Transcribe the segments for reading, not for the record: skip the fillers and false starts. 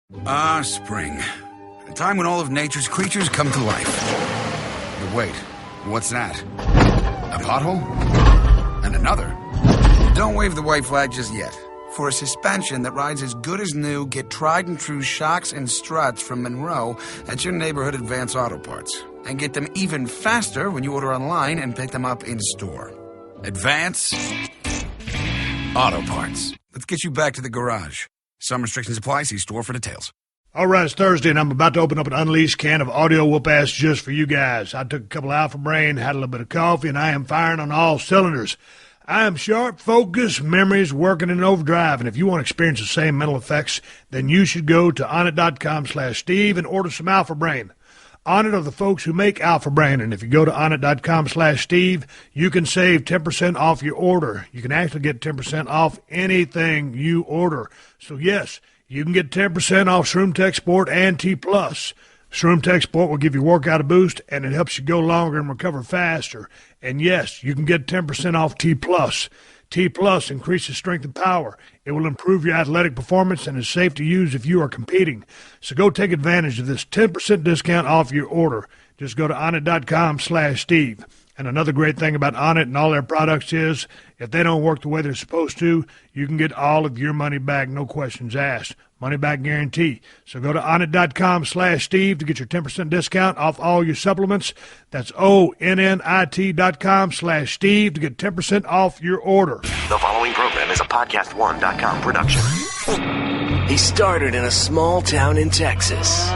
Spring. A time when all of nature's creatures come to life. But wait, what's that? A pothole? And another? Don't wave the white flag just yet. For a suspension that rides as good as new, get tried and true shocks and struts from Monroe at your neighborhood Advance Auto Parts. And get them even faster when you order online and pick them up in store. Advance Auto Parts. Let's get you back to the garage. Some restrictions apply. See store for details. All right, it's Thursday, and I'm about to open up an unleashed can of audio whoop-ass just for you guys. I took a couple of Alpha Brain, had a little bit of coffee, and I am firing on all cylinders. I am sharp, focused, memories working in overdrive, and if you want to experience the same mental effects, then you should go to onnit.com/Steve and order some Alpha Brain. Onnit are the folks who make Alpha Brain, and if you go to onnit.com/Steve, you can save 10% off your order. You can actually get 10% off anything you order. So yes, you can get 10% off Shroom Tech Sport and T+. Shroom Tech Sport will give your workout a boost, and it helps you go longer and recover faster. And yes, you can get 10% off T+. T+ increases strength and power. It will improve your athletic performance and is safe to use if you are competing. So go take advantage of this 10% discount off your order. Just go to onnit.com/Steve. And another great thing about Onnit and all their products is if they don't work the way they're supposed to, you can get all of your money back, no questions asked. Money back guarantee. So go to onnit.com/Steve to get your 10% discount off all your supplements. That's onnit.com/Steve to get 10% off your order. The following program is a podcast1.com production. He started in a small town in Texas.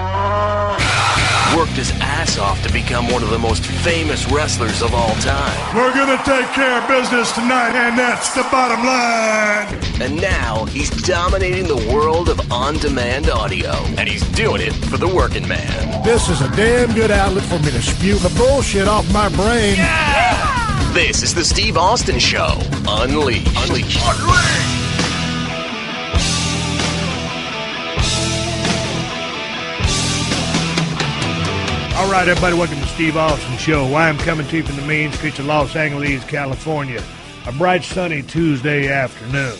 Worked his ass off to become one of the most famous wrestlers of all time. We're going to take care of business tonight, and that's the bottom line. And now he's dominating the world of on-demand audio, and he's doing it for the working man. This is a damn good outlet for me to spew the bullshit off my brain. Yeah! This is the Steve Austin Show. Unleashed. All right, everybody, welcome to Steve Austin Show. I am coming to you from the mean streets of Los Angeles, California. A bright, sunny Tuesday afternoon.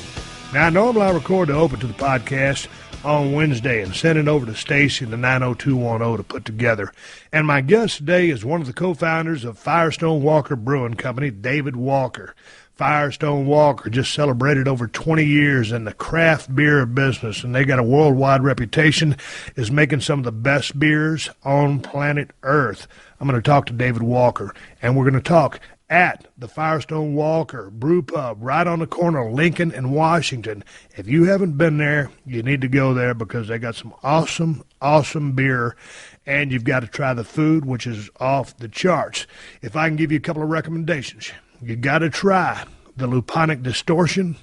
Now, normally I record the open to the podcast on Wednesday and send it over to Stacy in the 90210 to put together. And my guest today is one of the co-founders of Firestone Walker Brewing Company, David Walker. Firestone Walker just celebrated over 20 years in the craft beer business, and they got a worldwide reputation as making some of the best beers on planet Earth. I'm going to talk to David Walker, and we're going to talk at the Firestone Walker Brew Pub right on the corner of Lincoln and Washington. If you haven't been there, you need to go there because they got some awesome beer, and you've got to try the food, which is off the charts. If I can give you a couple of recommendations, you got to try the Luponic Distortion.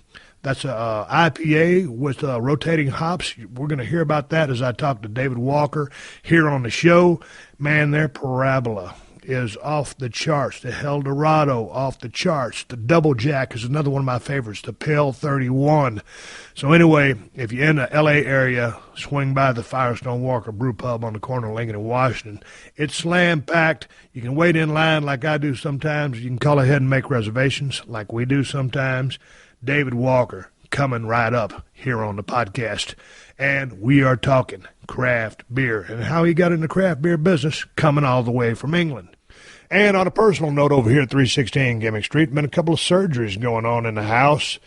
That's a IPA with rotating hops. We're going to hear about that as I talk to David Walker here on the show. Man, their Parabola is off the charts. The El Dorado off the charts. The Double Jack is another one of my favorites, the Pale 31. So anyway, if you're in the L.A. area, swing by the Firestone Walker Brew Pub on the corner of Lincoln and Washington. It's slam-packed. You can wait in line like I do sometimes. You can call ahead and make reservations like we do sometimes. David Walker coming right up here on the podcast. And we are talking craft beer and how he got in the craft beer business coming all the way from England. And on a personal note over here at 316 Gimmick Street, been a couple of surgeries going on in the house.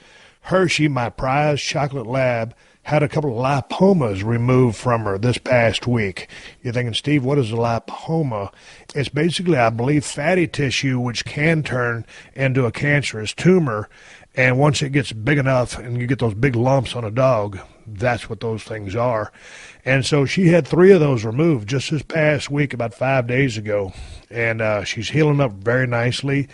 Hershey, my prized chocolate lab, had a couple of lipomas removed from her this past week. You're thinking, Steve, what is a lipoma? It's basically, I believe, fatty tissue which can turn into a cancerous tumor. And once it gets big enough and you get those big lumps on a dog, that's what those things are. And so she had 3 of those removed just this past week, about 5 days ago. And she's healing up very nicely.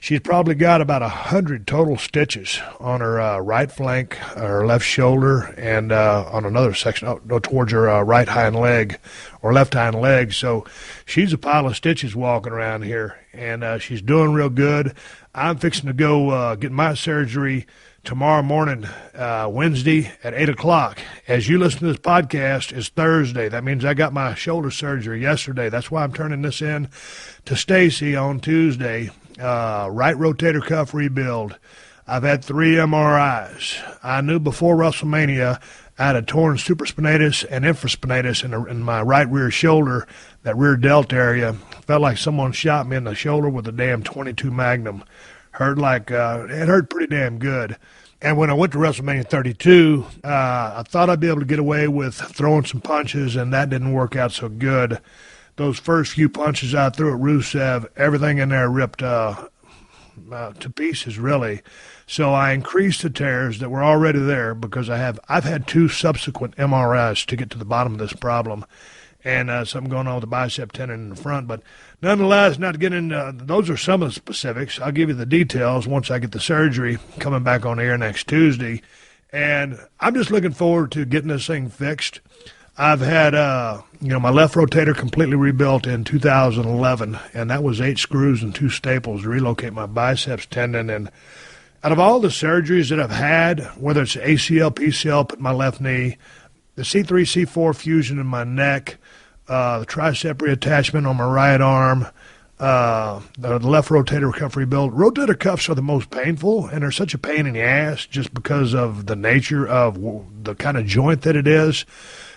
She's probably got about 100 total stitches on her right flank, her left shoulder, and on another section towards her right hind leg or left hind leg. So she's a pile of stitches walking around here, and she's doing real good. I'm fixing to go get my surgery tomorrow morning, Wednesday at 8 o'clock. As you listen to this podcast, it's Thursday. That means I got my shoulder surgery yesterday. That's why I'm turning this in to Stacy on Tuesday. Right rotator cuff rebuild. I've had 3 MRIs. I knew before WrestleMania I had a torn supraspinatus and infraspinatus in my right rear shoulder, that rear delt area. Felt like someone shot me in the shoulder with a damn .22 Magnum. Hurt like, it hurt pretty damn good. And when I went to WrestleMania 32, I thought I'd be able to get away with throwing some punches, and that didn't work out so good. Those first few punches I threw at Rusev, everything in there ripped to pieces, really. So I increased the tears that were already there because I've had 2 subsequent MRIs to get to the bottom of this problem, and something going on with the bicep tendon in the front. But nonetheless, not to get into those are some of the specifics. I'll give you the details once I get the surgery coming back on air next Tuesday, and I'm just looking forward to getting this thing fixed. I've had my left rotator completely rebuilt in 2011, and that was 8 screws and 2 staples to relocate my biceps tendon. And out of all the surgeries that I've had, whether it's ACL, PCL, put my left knee, the C3, C4 fusion in my neck, the tricep reattachment on my right arm, the left rotator cuff rebuild. Rotator cuffs are the most painful, and they're such a pain in the ass just because of the nature of the kind of joint that it is,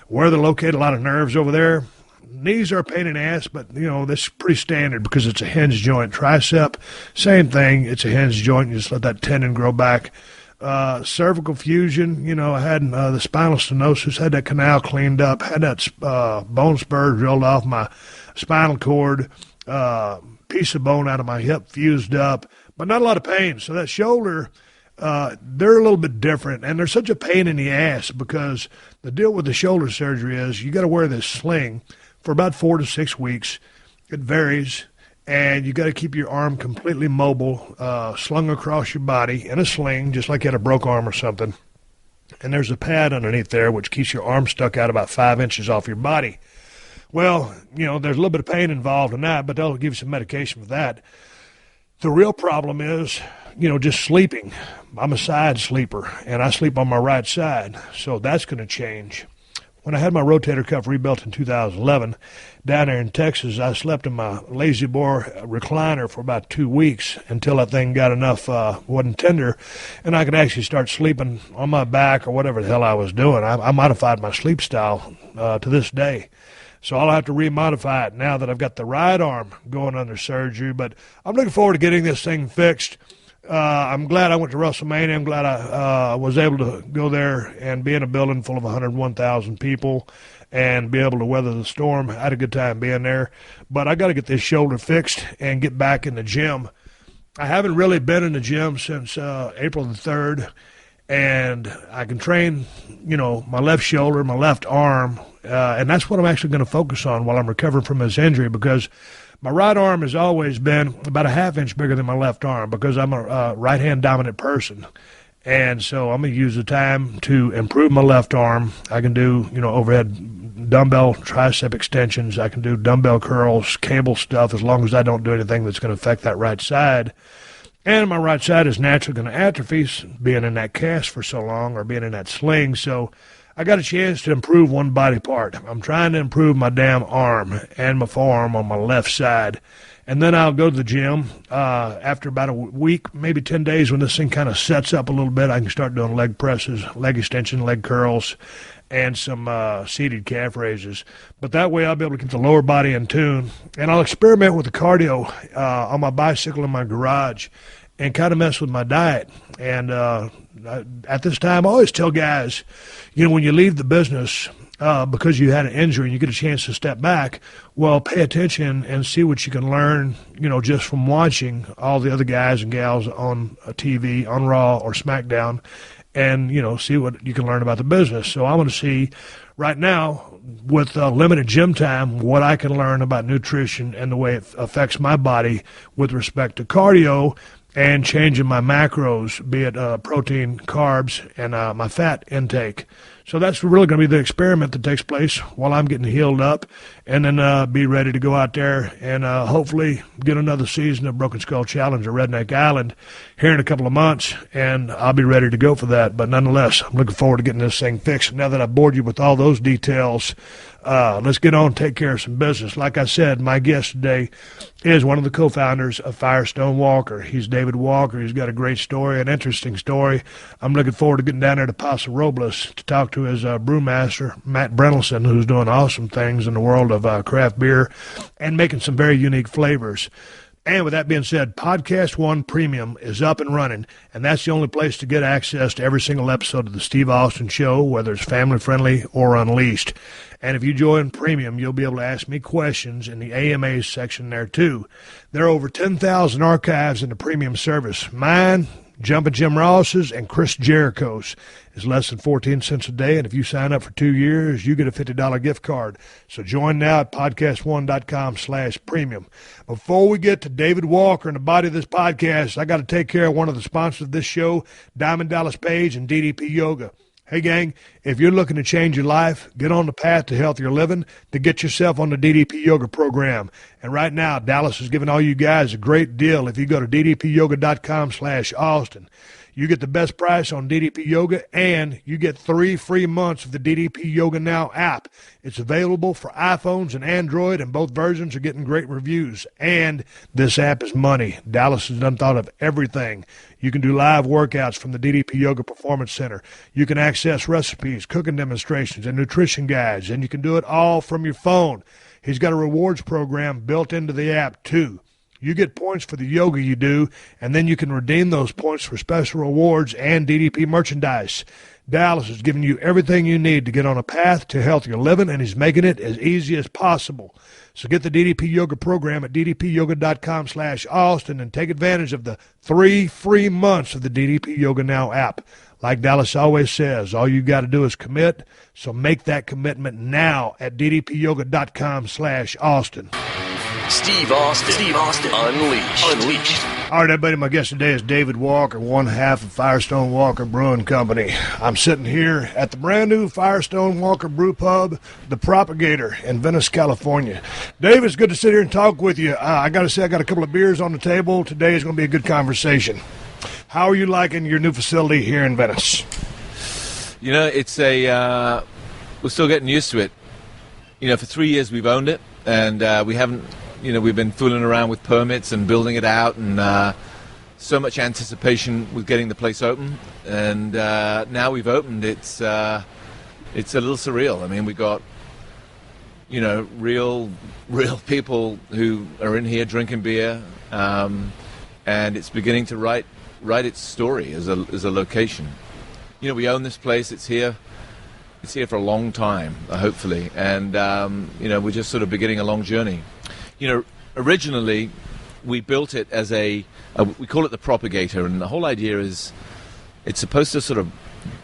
where they're located, a lot of nerves over there. Knees are a pain in the ass, but, that's pretty standard because it's a hinge joint. Tricep, same thing. It's a hinge joint. You just let that tendon grow back. Cervical fusion, I had the spinal stenosis, had that canal cleaned up, had that bone spur drilled off my spinal cord, piece of bone out of my hip fused up, but not a lot of pain. So that shoulder, they're a little bit different, and they're such a pain in the ass because the deal with the shoulder surgery is you got to wear this sling for about 4 to 6 weeks. It varies, and you got to keep your arm completely mobile, slung across your body in a sling, just like you had a broke arm or something. And there's a pad underneath there which keeps your arm stuck out about 5 inches off your body. Well, there's a little bit of pain involved in that, but they'll give you some medication for that. The real problem is, just sleeping. I'm a side sleeper, and I sleep on my right side, so that's going to change. When I had my rotator cuff rebuilt in 2011, down there in Texas, I slept in my lazy boy recliner for about 2 weeks until that thing got enough, wasn't tender, and I could actually start sleeping on my back or whatever the hell I was doing. I modified my sleep style to this day. So I'll have to remodify it now that I've got the right arm going under surgery. But I'm looking forward to getting this thing fixed. I'm glad I went to WrestleMania. I'm glad I was able to go there and be in a building full of 101,000 people and be able to weather the storm. I had a good time being there. But I got to get this shoulder fixed and get back in the gym. I haven't really been in the gym since April the 3rd. And I can train, my left shoulder, my left arm, and that's what I'm actually going to focus on while I'm recovering from this injury, because my right arm has always been about a half inch bigger than my left arm because I'm a right-hand dominant person. And so I'm going to use the time to improve my left arm. I can do, overhead dumbbell tricep extensions. I can do dumbbell curls, cable stuff, as long as I don't do anything that's going to affect that right side. And my right side is naturally going to atrophy, being in that cast for so long or being in that sling. So I got a chance to improve one body part. I'm trying to improve my damn arm and my forearm on my left side. And then I'll go to the gym after about a week, maybe 10 days, when this thing kind of sets up a little bit. I can start doing leg presses, leg extension, leg curls, and some seated calf raises. But that way I'll be able to get the lower body in tune. And I'll experiment with the cardio on my bicycle in my garage and kind of mess with my diet. And at this time, I always tell guys, when you leave the business because you had an injury and you get a chance to step back, well, pay attention and see what you can learn, just from watching all the other guys and gals on TV, on Raw or SmackDown, and, see what you can learn about the business. So I want to see right now, with limited gym time, what I can learn about nutrition and the way it affects my body with respect to cardio and changing my macros, be it protein, carbs, and my fat intake. So that's really going to be the experiment that takes place while I'm getting healed up, and then be ready to go out there and hopefully get another season of Broken Skull Challenge or Redneck Island here in a couple of months, and I'll be ready to go for that. But nonetheless, I'm looking forward to getting this thing fixed. Now that I've bored you with all those details, Let's get on and take care of some business. Like I said, my guest today is one of the co-founders of Firestone Walker. He's David Walker. He's got a great story, an interesting story. I'm looking forward to getting down there to Paso Robles to talk to his brewmaster, Matt Brentelson, who's doing awesome things in the world of craft beer and making some very unique flavors. And with that being said, Podcast One Premium is up and running, and that's the only place to get access to every single episode of the Steve Austin Show, whether it's family-friendly or unleashed. And if you join Premium, you'll be able to ask me questions in the AMAs section there, too. There are over 10,000 archives in the Premium service. Mine, Jumpin' Jim Ross's, and Chris Jericho's is less than 14 cents a day, and if you sign up for 2 years, you get a $50 gift card. So join now at podcastone.com/premium. Before we get to David Walker and the body of this podcast, I got to take care of one of the sponsors of this show, Diamond Dallas Page and DDP Yoga. Hey, gang, if you're looking to change your life, get on the path to healthier living, to get yourself on the DDP Yoga program. And right now, Dallas is giving all you guys a great deal if you go to ddpyoga.com/Austin. You get the best price on DDP Yoga, and you get 3 free months of the DDP Yoga Now app. It's available for iPhones and Android, and both versions are getting great reviews. And this app is money. Dallas has done thought of everything. You can do live workouts from the DDP Yoga Performance Center. You can access recipes, cooking demonstrations, and nutrition guides, and you can do it all from your phone. He's got a rewards program built into the app, too. You get points for the yoga you do, and then you can redeem those points for special rewards and DDP merchandise. Dallas is giving you everything you need to get on a path to healthier living, and he's making it as easy as possible. So get the DDP Yoga program at ddpyoga.com/Austin and take advantage of the 3 free months of the DDP Yoga Now app. Like Dallas always says, all you got to do is commit, so make that commitment now at ddpyoga.com/Austin. Steve Austin. Unleashed. All right, everybody, my guest today is David Walker, one half of Firestone Walker Brewing Company. I'm sitting here at the brand new Firestone Walker Brew Pub, The Propagator in Venice, California. Dave, it's good to sit here and talk with you. I got to say, I got a couple of beers on the table. Today is going to be a good conversation. How are you liking your new facility here in Venice? You know, it's we're still getting used to it. You know, for 3 years we've owned it, and we haven't. You know, we've been fooling around with permits and building it out, and so much anticipation with getting the place open. And now we've opened, it's a little surreal. I mean, we got, you know, real people who are in here drinking beer, and it's beginning to write its story as a location. You know, we own this place. It's here for a long time, hopefully, and you know, we're just sort of beginning a long journey. You know, originally we built it as we call it the Propagator, and the whole idea is it's supposed to sort of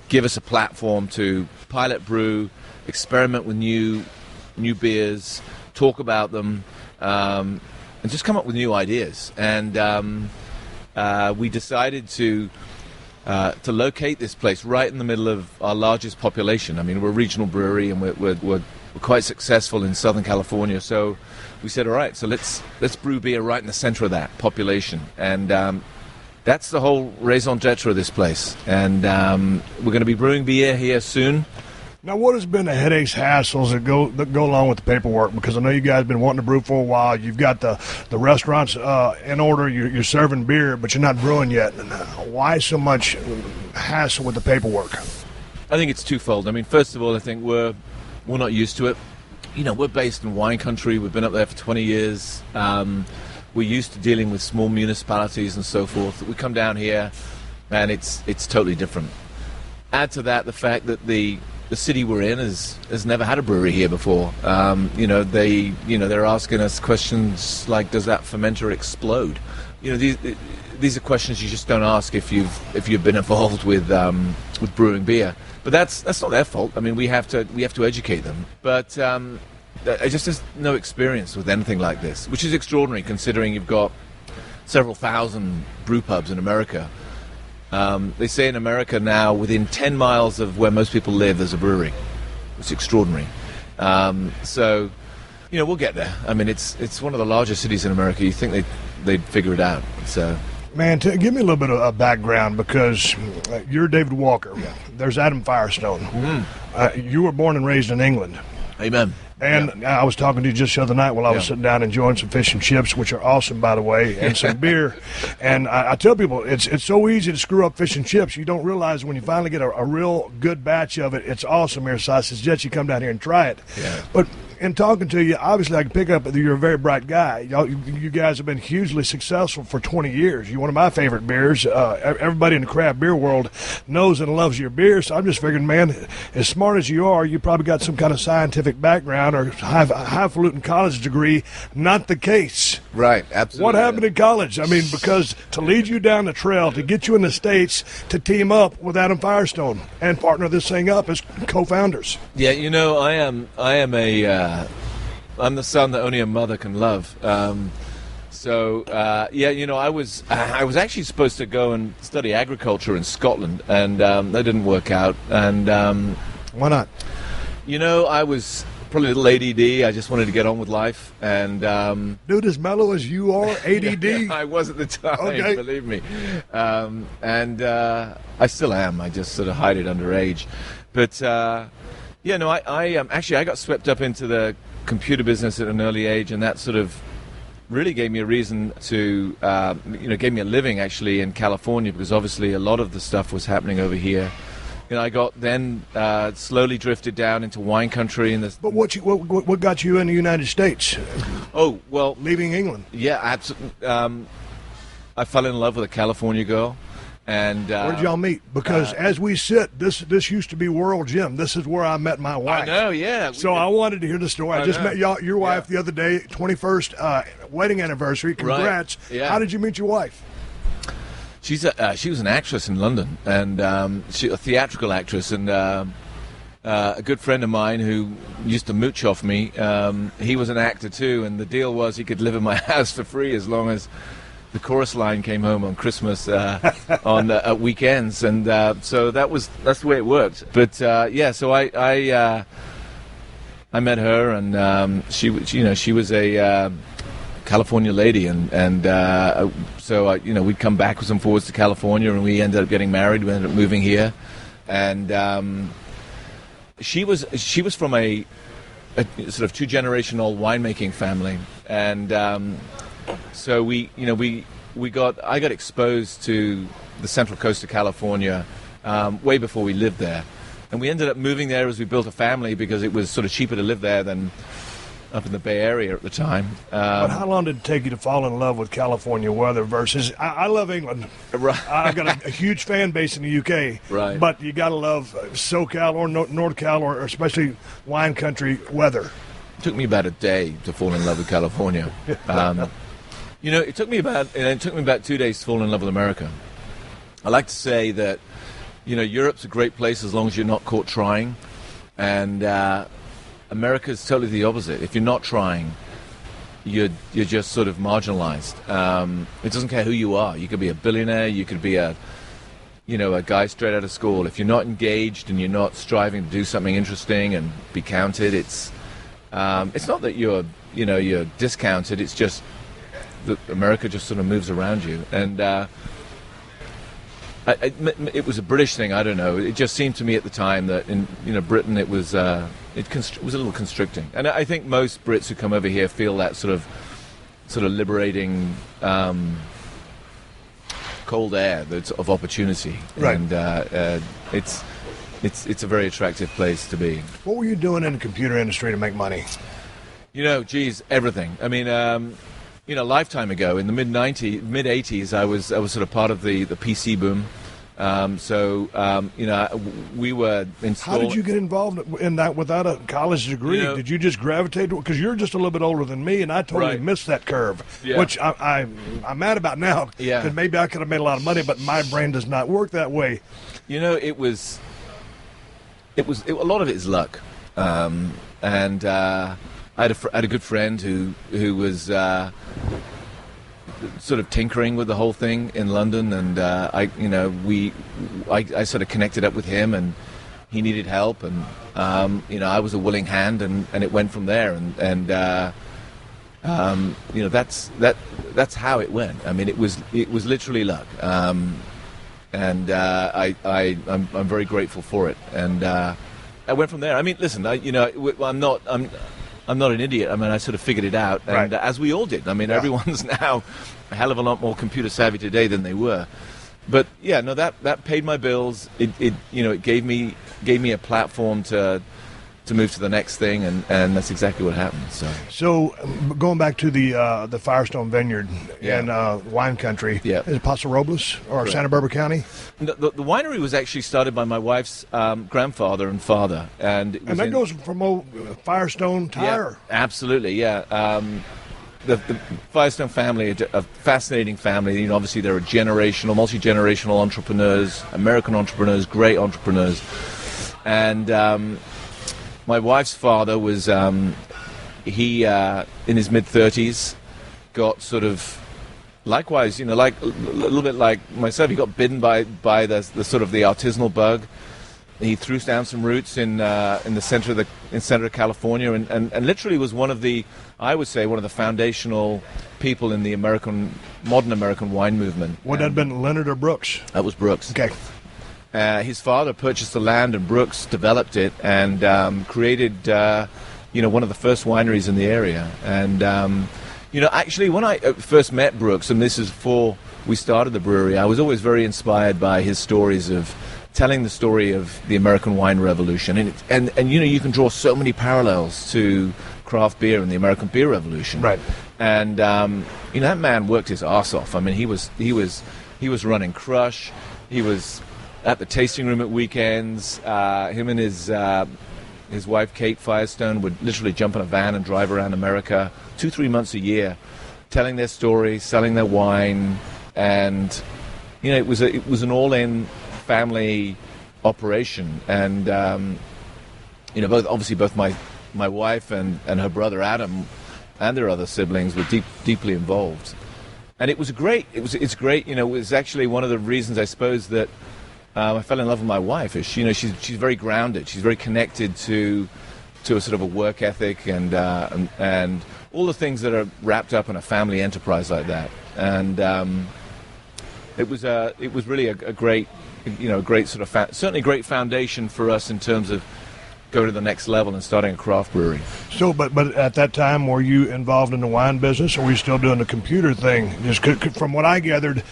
give us a platform to pilot brew, experiment with new beers, talk about them, and just come up with new ideas. And we decided to locate this place right in the middle of our largest population. I mean, we're a regional brewery, and we're quite successful in Southern California, so we said, all right, so let's brew beer right in the center of that population, and that's the whole raison d'etre of this place. And we're going to be brewing beer here soon. Now, what has been the headaches, hassles that go along with the paperwork? Because I know you guys have been wanting to brew for a while. You've got the restaurants in order. You're serving beer, but you're not brewing yet. Why so much hassle with the paperwork? I think it's twofold. I mean, first of all, I think we're not used to it. You know, we're based in wine country. We've been up there for 20 years. We're used to dealing with small municipalities and so forth. We come down here, and it's totally different. Add to that the fact that the city we're in has never had a brewery here before. You know, they're asking us questions like, does that fermenter explode? You know, these are questions you just don't ask if you've been involved with brewing beer. But that's not their fault. I mean, we have to educate them. But I just have no experience with anything like this, which is extraordinary considering you've got several thousand brew pubs in America. They say in America now, within 10 miles of where most people live, there's a brewery. It's extraordinary. So, you know, we'll get there. I mean, it's one of the largest cities in America. You think they'd figure it out. So. Man, give me a little bit of background, because you're David Walker. Yeah. There's Adam Firestone. Mm-hmm. You were born and raised in England. Amen. And I was talking to you just the other night while I was sitting down enjoying some fish and chips, which are awesome, by the way, and some beer. And I tell people it's so easy to screw up fish and chips. You don't realize when you finally get a real good batch of it, it's awesome here. So I suggest you come down here and try it. Yeah. But in talking to you, obviously I can pick up that you're a very bright guy. You guys have been hugely successful for 20 years. You're one of my favorite beers. Everybody in the craft beer world knows and loves your beer. So I'm just figuring, man, as smart as you are, you probably got some kind of scientific background or highfalutin college degree. Not the case. Right, absolutely. What happened in college? I mean, because to lead you down the trail, to get you in the States, to team up with Adam Firestone and partner this thing up as co-founders. Yeah, I'm the son that only a mother can love. I was actually supposed to go and study agriculture in Scotland, and that didn't work out. And why not? I was probably a little ADD. I just wanted to get on with life. And dude, as mellow as you are, ADD. I was at the time, okay. Believe me. I still am. I just sort of hide it under age. But I got swept up into the computer business at an early age, and that sort of really gave me a reason to, gave me a living actually in California, because obviously a lot of the stuff was happening over here. I got then slowly drifted down into wine country. But what got you in the United States? Oh, well, leaving England. Yeah, absolutely. I fell in love with a California girl. And where did y'all meet? Because as we sit, this used to be World Gym. This is where I met my wife. I know, yeah. So I wanted to hear the story. I just met your wife the other day, 21st wedding anniversary. Congrats. Right. Yeah. How did you meet your wife? She was an actress in London, and she a theatrical actress, and a good friend of mine who used to mooch off me. He was an actor too, and the deal was he could live in my house for free as long as the chorus line came home on Christmas on at weekends, and so that's the way it worked. But so I met her, and she was a California lady, and so we'd come backwards and forwards to California, and we ended up getting married. We ended up moving here, and she was from a sort of two-generational winemaking family, and so I got exposed to the central coast of California way before we lived there, and we ended up moving there as we built a family because it was sort of cheaper to live there than up in the Bay Area at the time. But how long did it take you to fall in love with California weather versus... I love England. Right. I've got a huge fan base in the UK. Right. But you got to love SoCal or NorthCal or especially wine country weather. It took me about a day to fall in love with California. It took me about 2 days to fall in love with America. I like to say that, Europe's a great place as long as you're not caught trying, and America's totally the opposite. If you're not trying, you're just sort of marginalized. It doesn't care who you are. You could be a billionaire. You could be a guy straight out of school. If you're not engaged and you're not striving to do something interesting and be counted, it's not that you're discounted. It's just that America just sort of moves around you. And it was a British thing. I don't know. It just seemed to me at the time that in Britain it was a little constricting. And I think most Brits who come over here feel that sort of liberating cold air that's of opportunity. Right. And it's a very attractive place to be. What were you doing in the computer industry to make money? Everything. I mean, a lifetime ago, in the mid 80s, I was sort of part of the PC boom. We were installed. How did you get involved in that without a college degree? Did you just gravitate to it? Because you're just a little bit older than me, and I totally missed that curve, which I'm mad about now. Yeah. Because maybe I could have made a lot of money, but my brain does not work that way. It was a lot of it is luck, and I had a good friend who was sort of tinkering with the whole thing in London, and I sort of connected up with him, and he needed help, and I was a willing hand, and it went from there, and that's how it went. I mean, it was literally luck, and I'm very grateful for it, and I went from there. I mean, listen, I'm not an idiot. I mean, I sort of figured it out, and as we all did. I mean, everyone's now a hell of a lot more computer savvy today than they were. But yeah, no, that paid my bills. It gave me a platform to move to the next thing, and that's exactly what happened. So going back to the Firestone Vineyard in wine country, is it Paso Robles or Santa Barbara County? The winery was actually started by my wife's grandfather and father, and that goes from old Firestone Tire. Yeah, absolutely, yeah. The Firestone family, a fascinating family. Obviously they're multi-generational entrepreneurs, American entrepreneurs, great entrepreneurs, and my wife's father was he in his mid-30s got sort of likewise, like a little bit like myself. He got bitten by the sort of the artisanal bug. He threw down some roots in the center of California, and literally was one of the foundational people in the modern American wine movement. Would that have been Leonard or Brooks? That was Brooks. Okay. His father purchased the land, and Brooks developed it and created one of the first wineries in the area. And actually, when I first met Brooks, and this is before we started the brewery, I was always very inspired by his stories of telling the story of the American wine revolution, and you can draw so many parallels to craft beer and the American beer revolution. Right. And that man worked his ass off. I mean, he was running Crush. He was at the tasting room at weekends. Him and his wife Kate Firestone would literally jump in a van and drive around America 2-3 months a year, telling their story, selling their wine, and it was an all-in family operation. And both my wife and her brother Adam and their other siblings were deeply involved, and it's great. It was actually one of the reasons, I suppose, that I fell in love with my wife. Is she's very grounded. She's very connected to a sort of a work ethic and all the things that are wrapped up in a family enterprise like that. And it was really a great, great sort of certainly great foundation for us in terms of going to the next level and starting a craft brewery. So, but at that time, were you involved in the wine business, or were you still doing the computer thing? Just from what I gathered,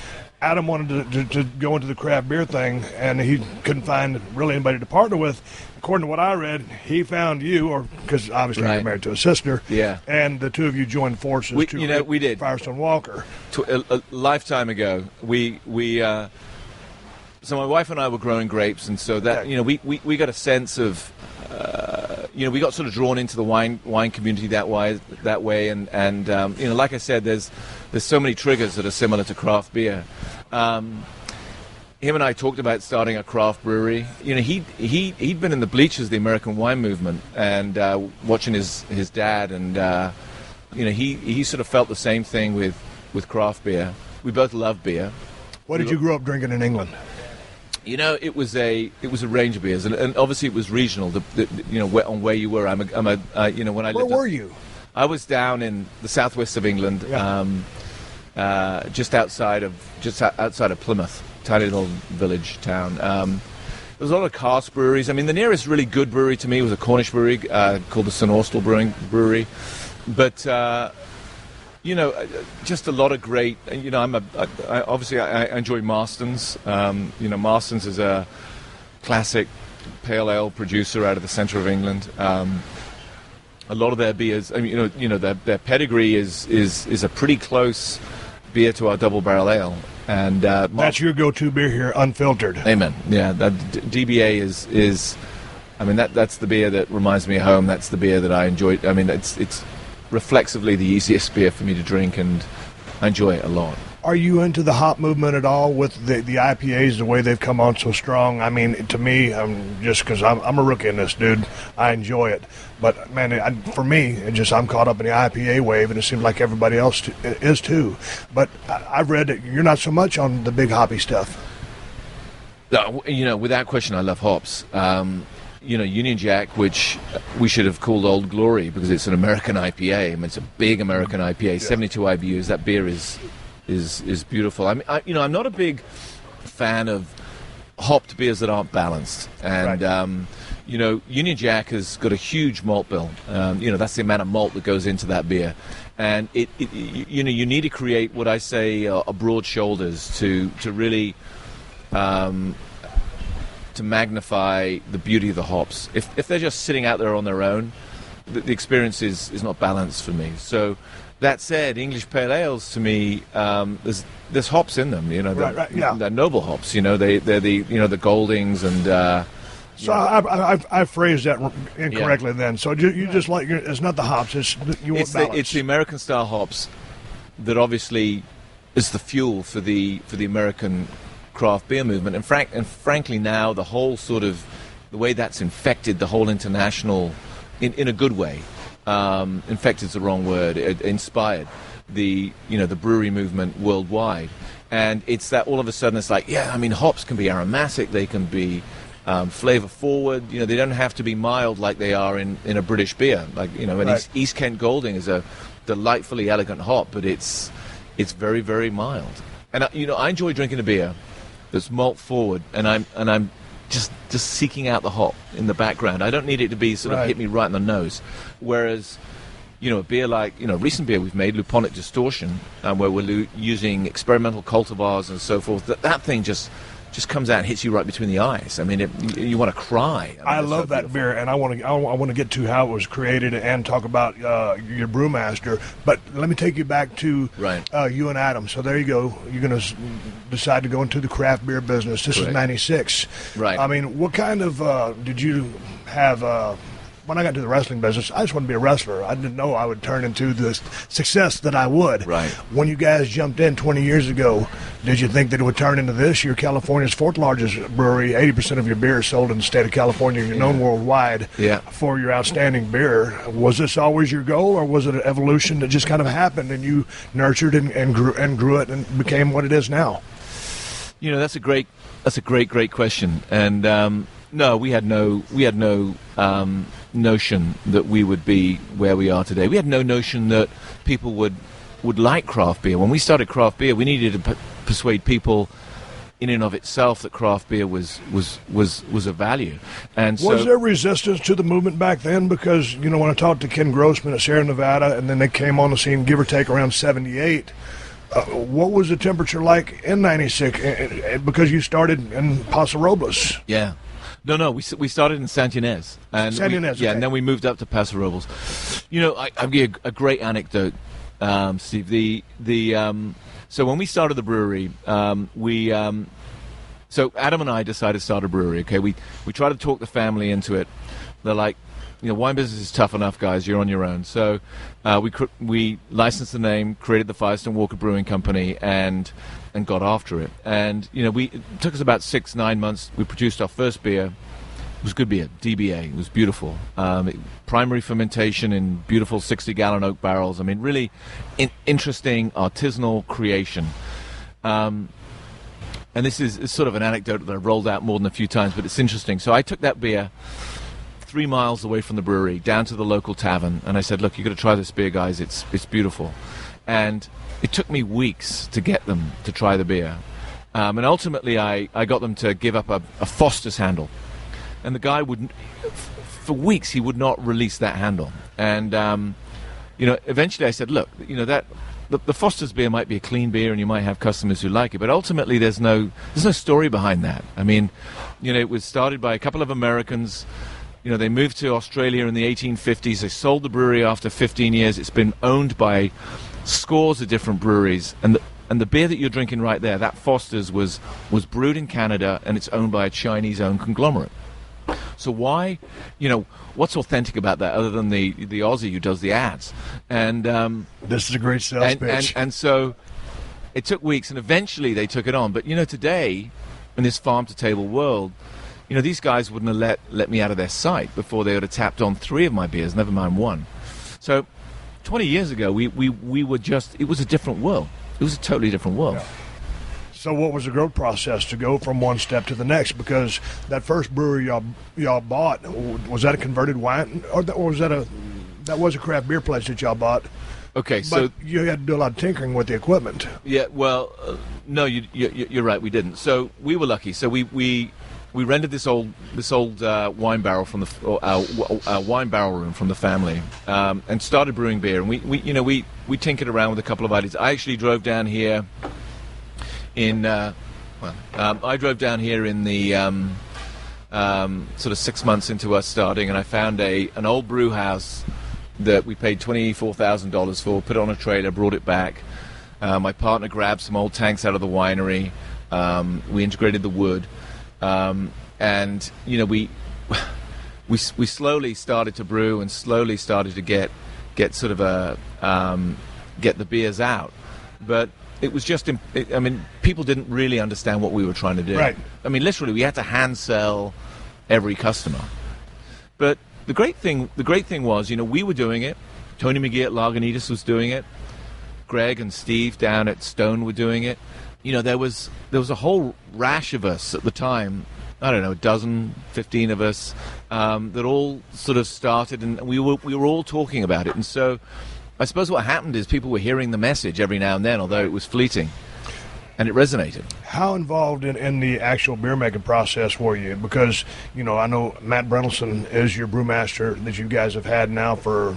Adam wanted to go into the craft beer thing, and he couldn't find really anybody to partner with. According to what I read, he found you, or because obviously you're married to a sister, and the two of you joined forces. We did Firestone Walker. A lifetime ago, so my wife and I were growing grapes, and so that we got a sense of we got sort of drawn into the wine community that way, and like I said, there's so many triggers that are similar to craft beer. Him and I talked about starting a craft brewery. He'd been in the bleachers of the American wine movement and watching his dad, and he sort of felt the same thing with craft beer. We both love beer. What did you grow up drinking in England? It was a range of beers, and obviously it was regional. On where you were. Where were you? I was down in the southwest of England, just outside of Plymouth, tiny little village town. There's a lot of cask breweries. I mean, the nearest really good brewery to me was a Cornish brewery called the St Austell Brewery, but. Just a lot of great. I enjoy Marston's. Marston's is a classic pale ale producer out of the centre of England. A lot of their beers, their pedigree is a pretty close beer to our double barrel ale. And that's your go-to beer here, unfiltered. Amen. Yeah, that DBA is. I mean, that's the beer that reminds me of home. That's the beer that I enjoy. I mean, it's reflexively the easiest beer for me to drink, and I enjoy it a lot. Are you into the hop movement at all with the IPAs, the way they've come on so strong? I mean, to me, just because I'm a rookie in this, dude, I enjoy it. But, man, for me, I'm caught up in the IPA wave, and it seems like everybody else is too. But I've read that you're not so much on the big hoppy stuff. Without question, I love hops. Union Jack, which we should have called Old Glory because it's an American IPA. I mean, it's a big American IPA, 72 IBUs. That beer is beautiful. I mean, I'm not a big fan of hopped beers that aren't balanced, and Union Jack has got a huge malt bill. That's the amount of malt that goes into that beer, and you need to create what I say are broad shoulders to really to magnify the beauty of the hops. If they're just sitting out there on their own, the experience is not balanced for me. So that said, English pale ales to me, there's hops in them. They're noble hops. They're the Goldings and. So I phrased that incorrectly then. So you just like it's not the hops. You want balance. It's the American style hops that obviously is the fuel for the American craft beer movement. And frankly now the whole sort of the way that's infected the whole international in a good way. Infected's the wrong word. It inspired the brewery movement worldwide. And it's that all of a sudden it's like hops can be aromatic. They can be flavor forward, they don't have to be mild like they are in a British beer. East Kent Golding is a delightfully elegant hop, but it's very, very mild. And I enjoy drinking a beer that's malt forward, and I'm just seeking out the hop in the background. I don't need it to be sort of hit me right in the nose. Whereas, a beer like recent beer we've made, Luponic Distortion, where we're using experimental cultivars and so forth. That thing just comes out and hits you right between the eyes. I mean, you want to cry. I love that beer, and I want to get to how it was created and talk about your brewmaster. But let me take you back to you and Adam. So there you go. You're going to decide to go into the craft beer business. This is '96. Right. I mean, what kind of did you have? When I got into the wrestling business, I just wanted to be a wrestler. I didn't know I would turn into the success that I would. Right. When you guys jumped in 20 years ago, did you think that it would turn into this? You're California's fourth largest brewery. 80% of your beer is sold in the state of California. You're known worldwide for your outstanding beer. Was this always your goal, or was it an evolution that just kind of happened and you nurtured and grew it and became what it is now? That's a great question. And no, we had no notion that we would be where we are today. We had no notion that people would like craft beer. When we started craft beer, we needed to persuade people in and of itself that craft beer was a value. And was there resistance to the movement back then? Because when I talked to Ken Grossman at Sierra Nevada, and then they came on the scene, give or take around '78. What was the temperature like in '96? Because you started in Paso Robles. Yeah. No, we started in Santa Ynez. And and then we moved up to Paso Robles. I'll give you a great anecdote, Steve. So when we started the brewery, so Adam and I decided to start a brewery. Okay, we tried to talk the family into it. They're like, wine business is tough enough, guys. You're on your own. So we licensed the name, created the Firestone Walker Brewing Company, and got after it. And it took us about 6-9 months. We produced our first beer. It was good beer, DBA. It was beautiful. Primary fermentation in beautiful 60-gallon oak barrels. I mean, really interesting artisanal creation. And this is sort of an anecdote that I've rolled out more than a few times, but it's interesting. So I took that beer 3 miles away from the brewery down to the local tavern, and I said, look, you've got to try this beer, guys. It's beautiful. And it took me weeks to get them to try the beer. And ultimately, I got them to give up a Foster's handle. And the guy for weeks, he would not release that handle. And, eventually I said, look, the Foster's beer might be a clean beer and you might have customers who like it, but ultimately there's no story behind that. I mean, it was started by a couple of Americans. They moved to Australia in the 1850s. They sold the brewery after 15 years. It's been owned by scores of different breweries, and the beer that you're drinking right there, that Foster's, was brewed in Canada, and it's owned by a Chinese-owned conglomerate. So why, what's authentic about that other than the Aussie who does the ads? And this is a great sales pitch. And so it took weeks, and eventually they took it on. But today, in this farm-to-table world, these guys wouldn't have let me out of their sight before they would have tapped on 3 of my beers, never mind 1. So 20 years ago, we were it was a different world. It was a totally different world. Yeah. So what was the growth process to go from one step to the next? Because that first brewery y'all bought, was that a converted wine, or was that was a craft beer place that y'all bought? Okay, but you had to do a lot of tinkering with the equipment. Yeah, well, no, you're right, we didn't. So we were lucky. So we we rented this old wine barrel from the wine barrel room from the family, and started brewing beer. And we tinkered around with a couple of ideas. I actually drove down here in I drove down here in the sort of 6 months into us starting, and I found an old brew house that we paid $24,000 for, put it on a trailer, brought it back. My partner grabbed some old tanks out of the winery. We integrated the wood, and we slowly started to brew and slowly started to get sort of get the beers out. But it was just, people didn't really understand what we were trying to do. Right. I mean, literally, we had to hand sell every customer. But the great thing was, we were doing it. Tony McGee at Lagunitas was doing it. Greg and Steve down at Stone were doing it. There was a whole rash of us at the time. I don't know, a dozen, 15 of us that all sort of started, and we were all talking about it. And so, I suppose what happened is people were hearing the message every now and then, although it was fleeting, and it resonated. How involved in the actual beer making process were you? Because I know Matt Brentelson is your brewmaster that you guys have had now for,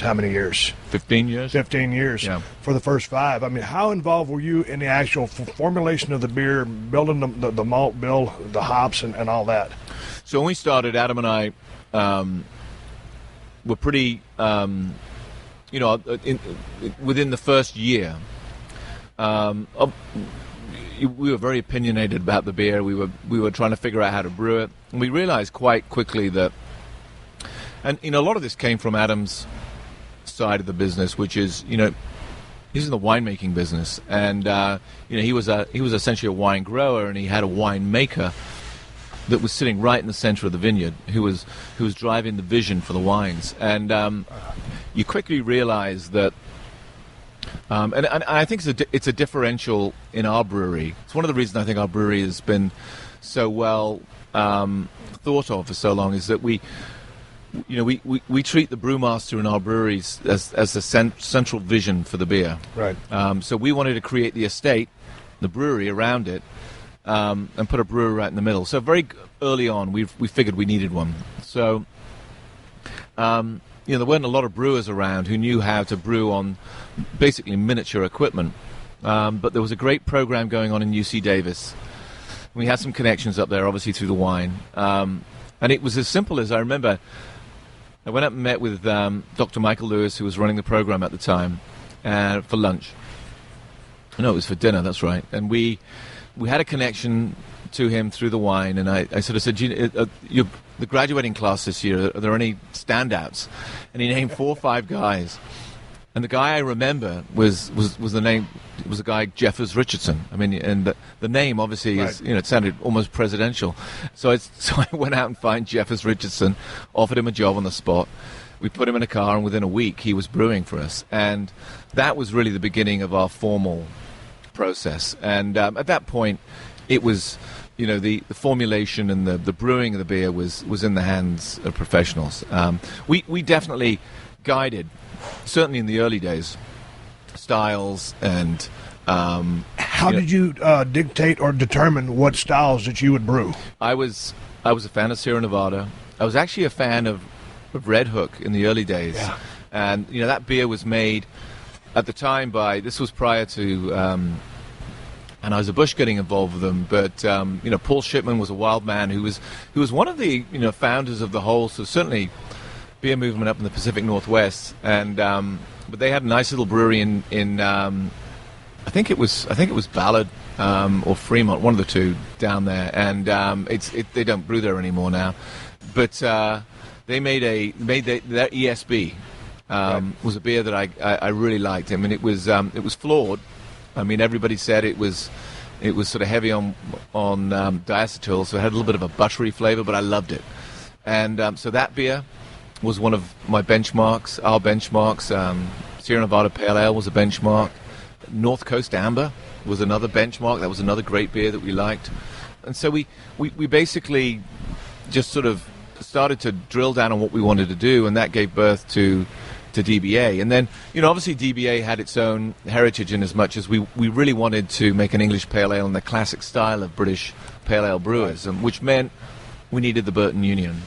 how many years? 15 years. 15 years. Yeah. For the first 5. I mean, how involved were you in the actual formulation of the beer, building the malt bill, the hops, and all that? So when we started, Adam and I were pretty, within the first year, we were very opinionated about the beer. We were trying to figure out how to brew it, and we realized quite quickly that, and a lot of this came from Adam's side of the business, which is he's in the winemaking business, and he was essentially a wine grower, and he had a wine maker that was sitting right in the center of the vineyard, who was driving the vision for the wines, and you quickly realize that. And I think it's a differential in our brewery. It's one of the reasons I think our brewery has been so well thought of for so long, is that we treat the brewmaster in our breweries as the central vision for the beer. Right. So we wanted to create the estate, the brewery around it, and put a brewery right in the middle. So very early on, we figured we needed one. So. There weren't a lot of brewers around who knew how to brew on basically miniature equipment. But there was a great program going on in UC Davis. We had some connections up there, obviously, through the wine. And it was as simple as, I remember, I went up and met with Dr. Michael Lewis, who was running the program at the time, for lunch. No, it was for dinner, that's right. And we had a connection to him through the wine, and I sort of said, you're the graduating class this year, are there any standouts? And he named 4 or 5 guys. And the guy I remember was a guy, Jeffers Richardson. I mean, and the name obviously is, it sounded almost presidential. So I went out and found Jeffers Richardson, offered him a job on the spot. We put him in a car, and within a week he was brewing for us. And that was really the beginning of our formal process. And at that point, it was, the formulation and the brewing of the beer was in the hands of professionals. We definitely guided, certainly in the early days, styles and... How did you dictate or determine what styles that you would brew? I was a fan of Sierra Nevada. I was actually a fan of Red Hook in the early days. Yeah. And, that beer was made at the time this was prior to... Anheuser-Busch getting involved with them, but Paul Shipman was a wild man who was one of the founders of the whole, so certainly beer movement up in the Pacific Northwest, and but they had a nice little brewery in I think it was Ballard or Fremont, one of the two down there, and they don't brew there anymore now, but they made their ESB was a beer that I really liked. I mean, it was flawed. I mean, everybody said it was sort of heavy on diacetyl, so it had a little bit of a buttery flavor, but I loved it. And so that beer was one of my benchmarks, our benchmarks. Sierra Nevada Pale Ale was a benchmark. North Coast Amber was another benchmark. That was another great beer that we liked. And so we basically just sort of started to drill down on what we wanted to do, and that gave birth to to DBA. And then, obviously DBA had its own heritage in as much as we really wanted to make an English pale ale in the classic style of British pale ale brewers, which meant we needed the Burton Union.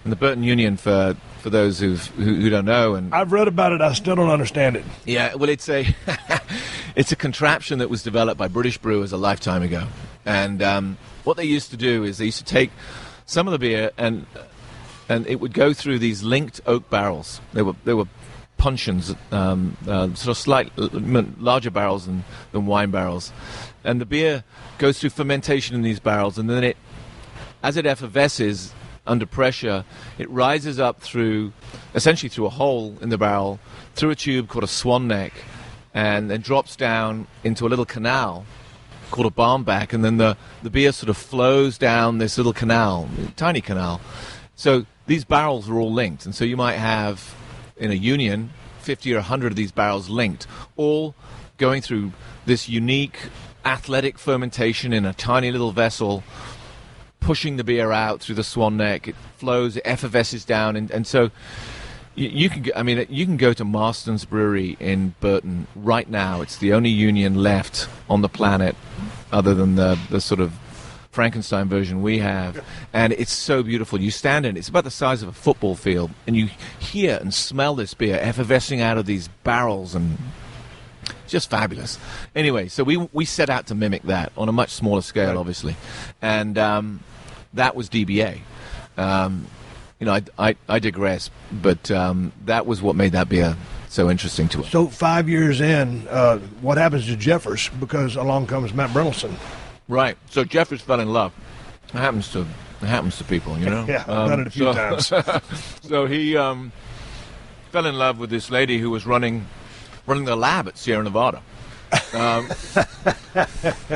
And the Burton Union, for those who don't know, and I've read about it, I still don't understand it. Yeah, well, it's a it's a contraption that was developed by British brewers a lifetime ago. And what they used to do is they used to take some of the beer and it would go through these linked oak barrels. They were puncheons, sort of slightly larger barrels than wine barrels. And the beer goes through fermentation in these barrels, and then as it effervesces under pressure, it rises up essentially through a hole in the barrel, through a tube called a swan neck, and then drops down into a little canal called a barmback, and then the beer sort of flows down this little canal, tiny canal. So these barrels are all linked, and so you might have, in a union, 50 or 100 of these barrels linked, all going through this unique athletic fermentation in a tiny little vessel, pushing the beer out through the swan neck. It flows, it effervesces down, and so you can go to Marston's Brewery in Burton right now. It's the only union left on the planet, other than the sort of Frankenstein version we have, and it's so beautiful. You stand in it, it's about the size of a football field, and you hear and smell this beer effervescing out of these barrels, and it's just fabulous. Anyway, so we set out to mimic that on a much smaller scale, obviously, and that was DBA. I digress, but that was what made that beer so interesting to us. So 5 years in, what happens to Jeffers? Because along comes Matt Brynildson. Right. So Jeffers fell in love. It happens to people, Yeah, I've done it a few times. So he fell in love with this lady who was running the lab at Sierra Nevada.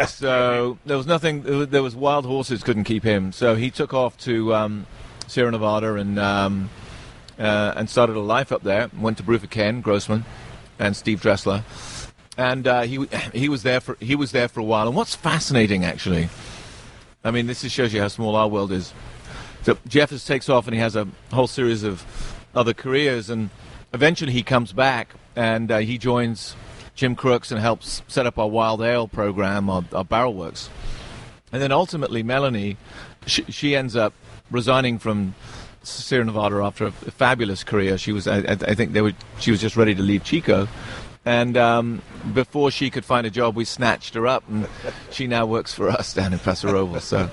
So there was nothing. There was wild horses couldn't keep him. So he took off to Sierra Nevada and started a life up there. Went to brew for Ken Grossman and Steve Dressler, and he was there for a while. And what's fascinating, actually, I mean, this just shows you how small our world is. So Jeffers takes off and he has a whole series of other careers, and eventually he comes back and he joins Jim Crooks and helps set up our wild ale program, our barrel works. And then ultimately Melanie, she ends up resigning from Sierra Nevada after a fabulous career. She was, I think she was just ready to leave Chico. And before she could find a job, we snatched her up, and she now works for us down in Paso Robles. So,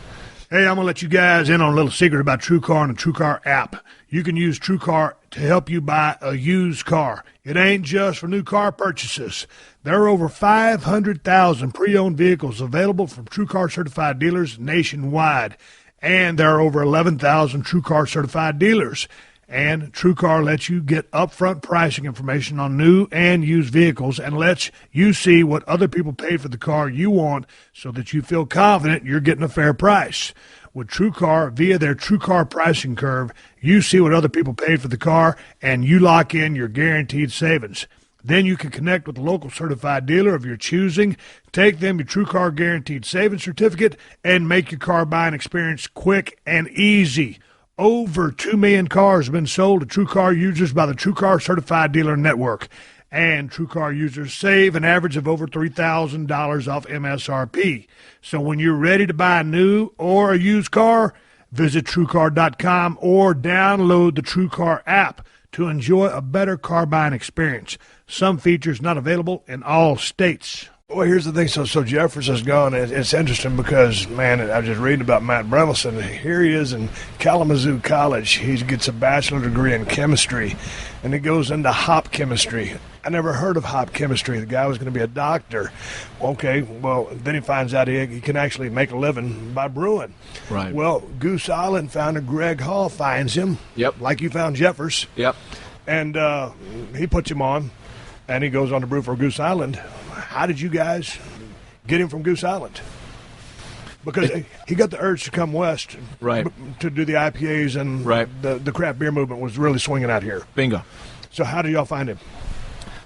hey, I'm going to let you guys in on a little secret about TrueCar and the TrueCar app. You can use TrueCar to help you buy a used car. It ain't just for new car purchases. There are over 500,000 pre-owned vehicles available from TrueCar certified dealers nationwide. And there are over 11,000 TrueCar certified dealers. And TrueCar lets you get upfront pricing information on new and used vehicles and lets you see what other people paid for the car you want so that you feel confident you're getting a fair price. With TrueCar, via their TrueCar pricing curve, you see what other people paid for the car and you lock in your guaranteed savings. Then you can connect with a local certified dealer of your choosing, take them your TrueCar Guaranteed Savings Certificate, and make your car buying experience quick and easy. Over 2 million cars have been sold to TrueCar users by the TrueCar Certified Dealer Network. And TrueCar users save an average of over $3,000 off MSRP. So when you're ready to buy a new or a used car, visit TrueCar.com or download the TrueCar app to enjoy a better car buying experience. Some features not available in all states. Well, here's the thing. So Jeffers has gone. It's interesting because, man, I was just reading about Matt Brynildson. Here he is in Kalamazoo College. He gets a bachelor degree in chemistry, and he goes into hop chemistry. I never heard of hop chemistry. The guy was going to be a doctor. Okay, well, then he finds out he can actually make a living by brewing. Right. Well, Goose Island founder Greg Hall finds him. Yep. Like you found Jeffers. Yep. And he puts him on, and he goes on to brew for Goose Island. How did you guys get him from Goose Island? Because he got the urge to come west, right, to do the IPAs, and right, the craft beer movement was really swinging out here. Bingo. So how did y'all find him?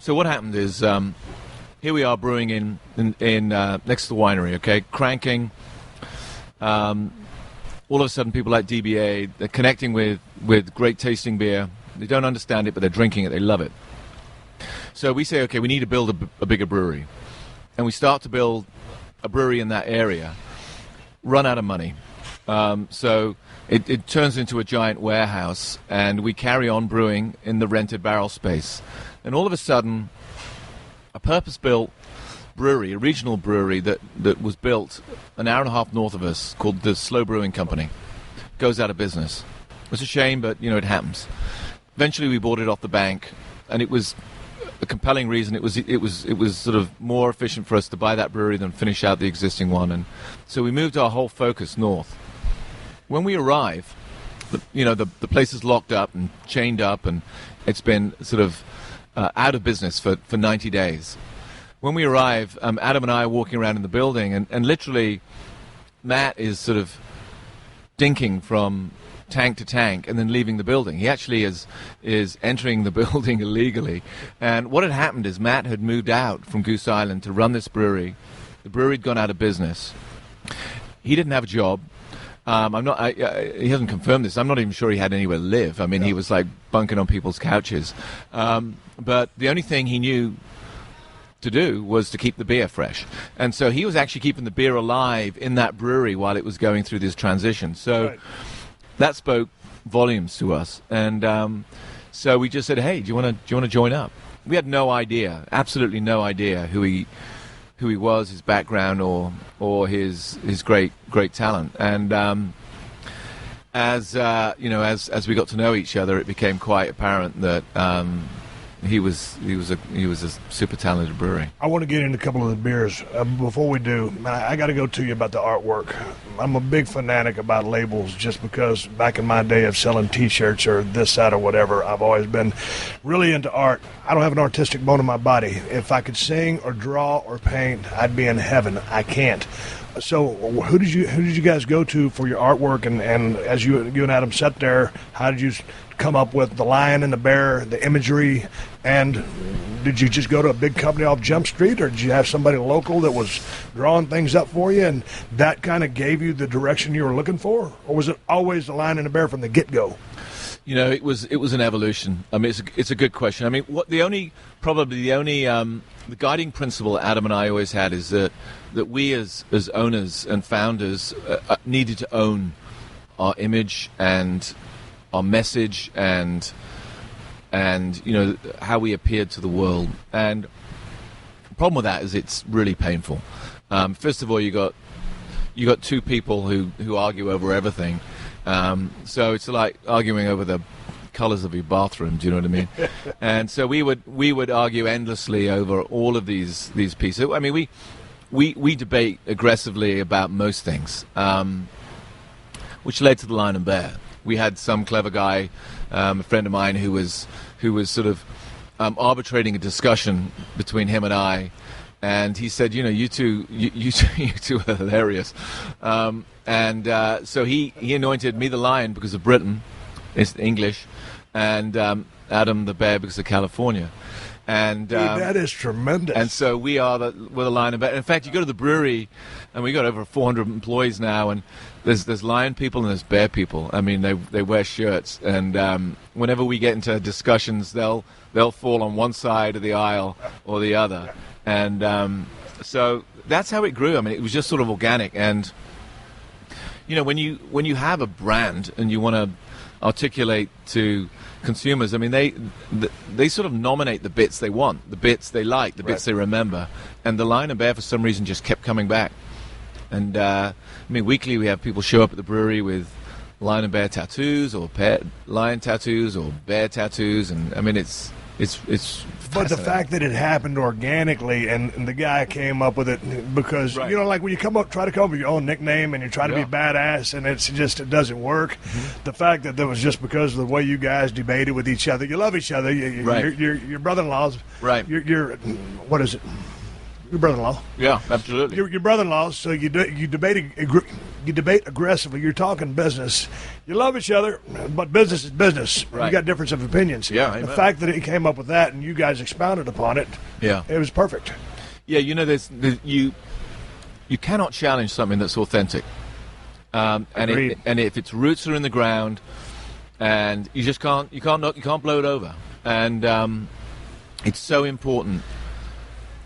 So what happened is, here we are brewing in next to the winery, okay, cranking. All of a sudden, people like DBA, they're connecting with great tasting beer, They don't understand it, but they're drinking it. They love it. So we say, okay, we need to build a bigger brewery. And we start to build a brewery in that area, run out of money. So it turns into a giant warehouse, and we carry on brewing in the rented barrel space. And all of a sudden, a purpose-built brewery, a regional brewery that was built an hour and a half north of us, called the Slow Brewing Company, goes out of business. It's a shame, but, it happens. Eventually, we bought it off the bank, and it was a compelling reason. It was sort of more efficient for us to buy that brewery than finish out the existing one, and so we moved our whole focus north. When we arrive, the place is locked up and chained up, and it's been sort of out of business for 90 days. When we arrive, Adam and I are walking around in the building, and literally Matt is sort of dinking from tank to tank and then leaving the building. He actually is entering the building illegally. And what had happened is Matt had moved out from Goose Island to run this brewery. The brewery had gone out of business. He didn't have a job. He hasn't confirmed this. I'm not even sure he had anywhere to live. I mean, He was like bunking on people's couches. But the only thing he knew to do was to keep the beer fresh. And so he was actually keeping the beer alive in that brewery while it was going through this transition. So that spoke volumes to us. And so we just said, hey, do you want to join up? We had no idea, absolutely no idea who he was, his background, or his great talent. And as we got to know each other, it became quite apparent that he was a super talented brewery. I want to get into a couple of the beers. Before we do, I got to go to you about the artwork. I'm a big fanatic about labels, just because back in my day of selling T-shirts or this, that, or whatever, I've always been really into art. I don't have an artistic bone in my body. If I could sing or draw or paint, I'd be in heaven. I can't. So who did you guys go to for your artwork? And as you and Adam sat there, how did you come up with the lion and the bear, the imagery? And did you just go to a big company off Jump Street, or did you have somebody local that was drawing things up for you, and that kind of gave you the direction you were looking for? Or was it always the lion and the bear from the get-go? It was an evolution. I mean, it's a good question. I mean, the guiding principle Adam and I always had is that we as owners and founders needed to own our image and our message and how we appeared to the world. And the problem with that is it's really painful. First of all, you got two people who argue over everything. So it's like arguing over the colors of your bathroom. Do you know what I mean? And so we would argue endlessly over all of these pieces. I mean, we debate aggressively about most things, which led to the Lion and Bear. We had some clever guy, a friend of mine, who was sort of arbitrating a discussion between him and I, and he said, you two are hilarious, and so he anointed me the lion because of Britain, it's English, and Adam the bear because of California. And dude, that is tremendous. And so we're the lion and bear. In fact, you go to the brewery, and we got over 400 employees now, and there's lion people and there's bear people. I mean, they wear shirts, and whenever we get into discussions, they'll fall on one side of the aisle or the other, and so that's how it grew. I mean, it was just sort of organic, and when you have a brand and you want to articulate to consumers, I mean, they sort of nominate the bits they want, the bits they like, the bits they remember, and the Lion and Bear for some reason just kept coming back. And I mean, weekly we have people show up at the brewery with lion and bear tattoos, or lion tattoos, or bear tattoos, and I mean, it's. But the fact that it happened organically, and the guy came up with it because like when you try to come up with your own nickname and you try to be badass, and it doesn't work. Mm-hmm. The fact that was just because of the way you guys debated with each other. You love each other. Your brother-in-laws. Right. Your what is it? Your brother-in-law. Yeah, absolutely. Your brother-in-law. So you debate aggressively. You're talking business. You love each other, but business is business. Right. You got difference of opinions. Yeah. The fact that he came up with that and you guys expounded upon it. Yeah. It was perfect. Yeah, you cannot challenge something that's authentic. And if its roots are in the ground, and you just can't blow it over. And it's so important.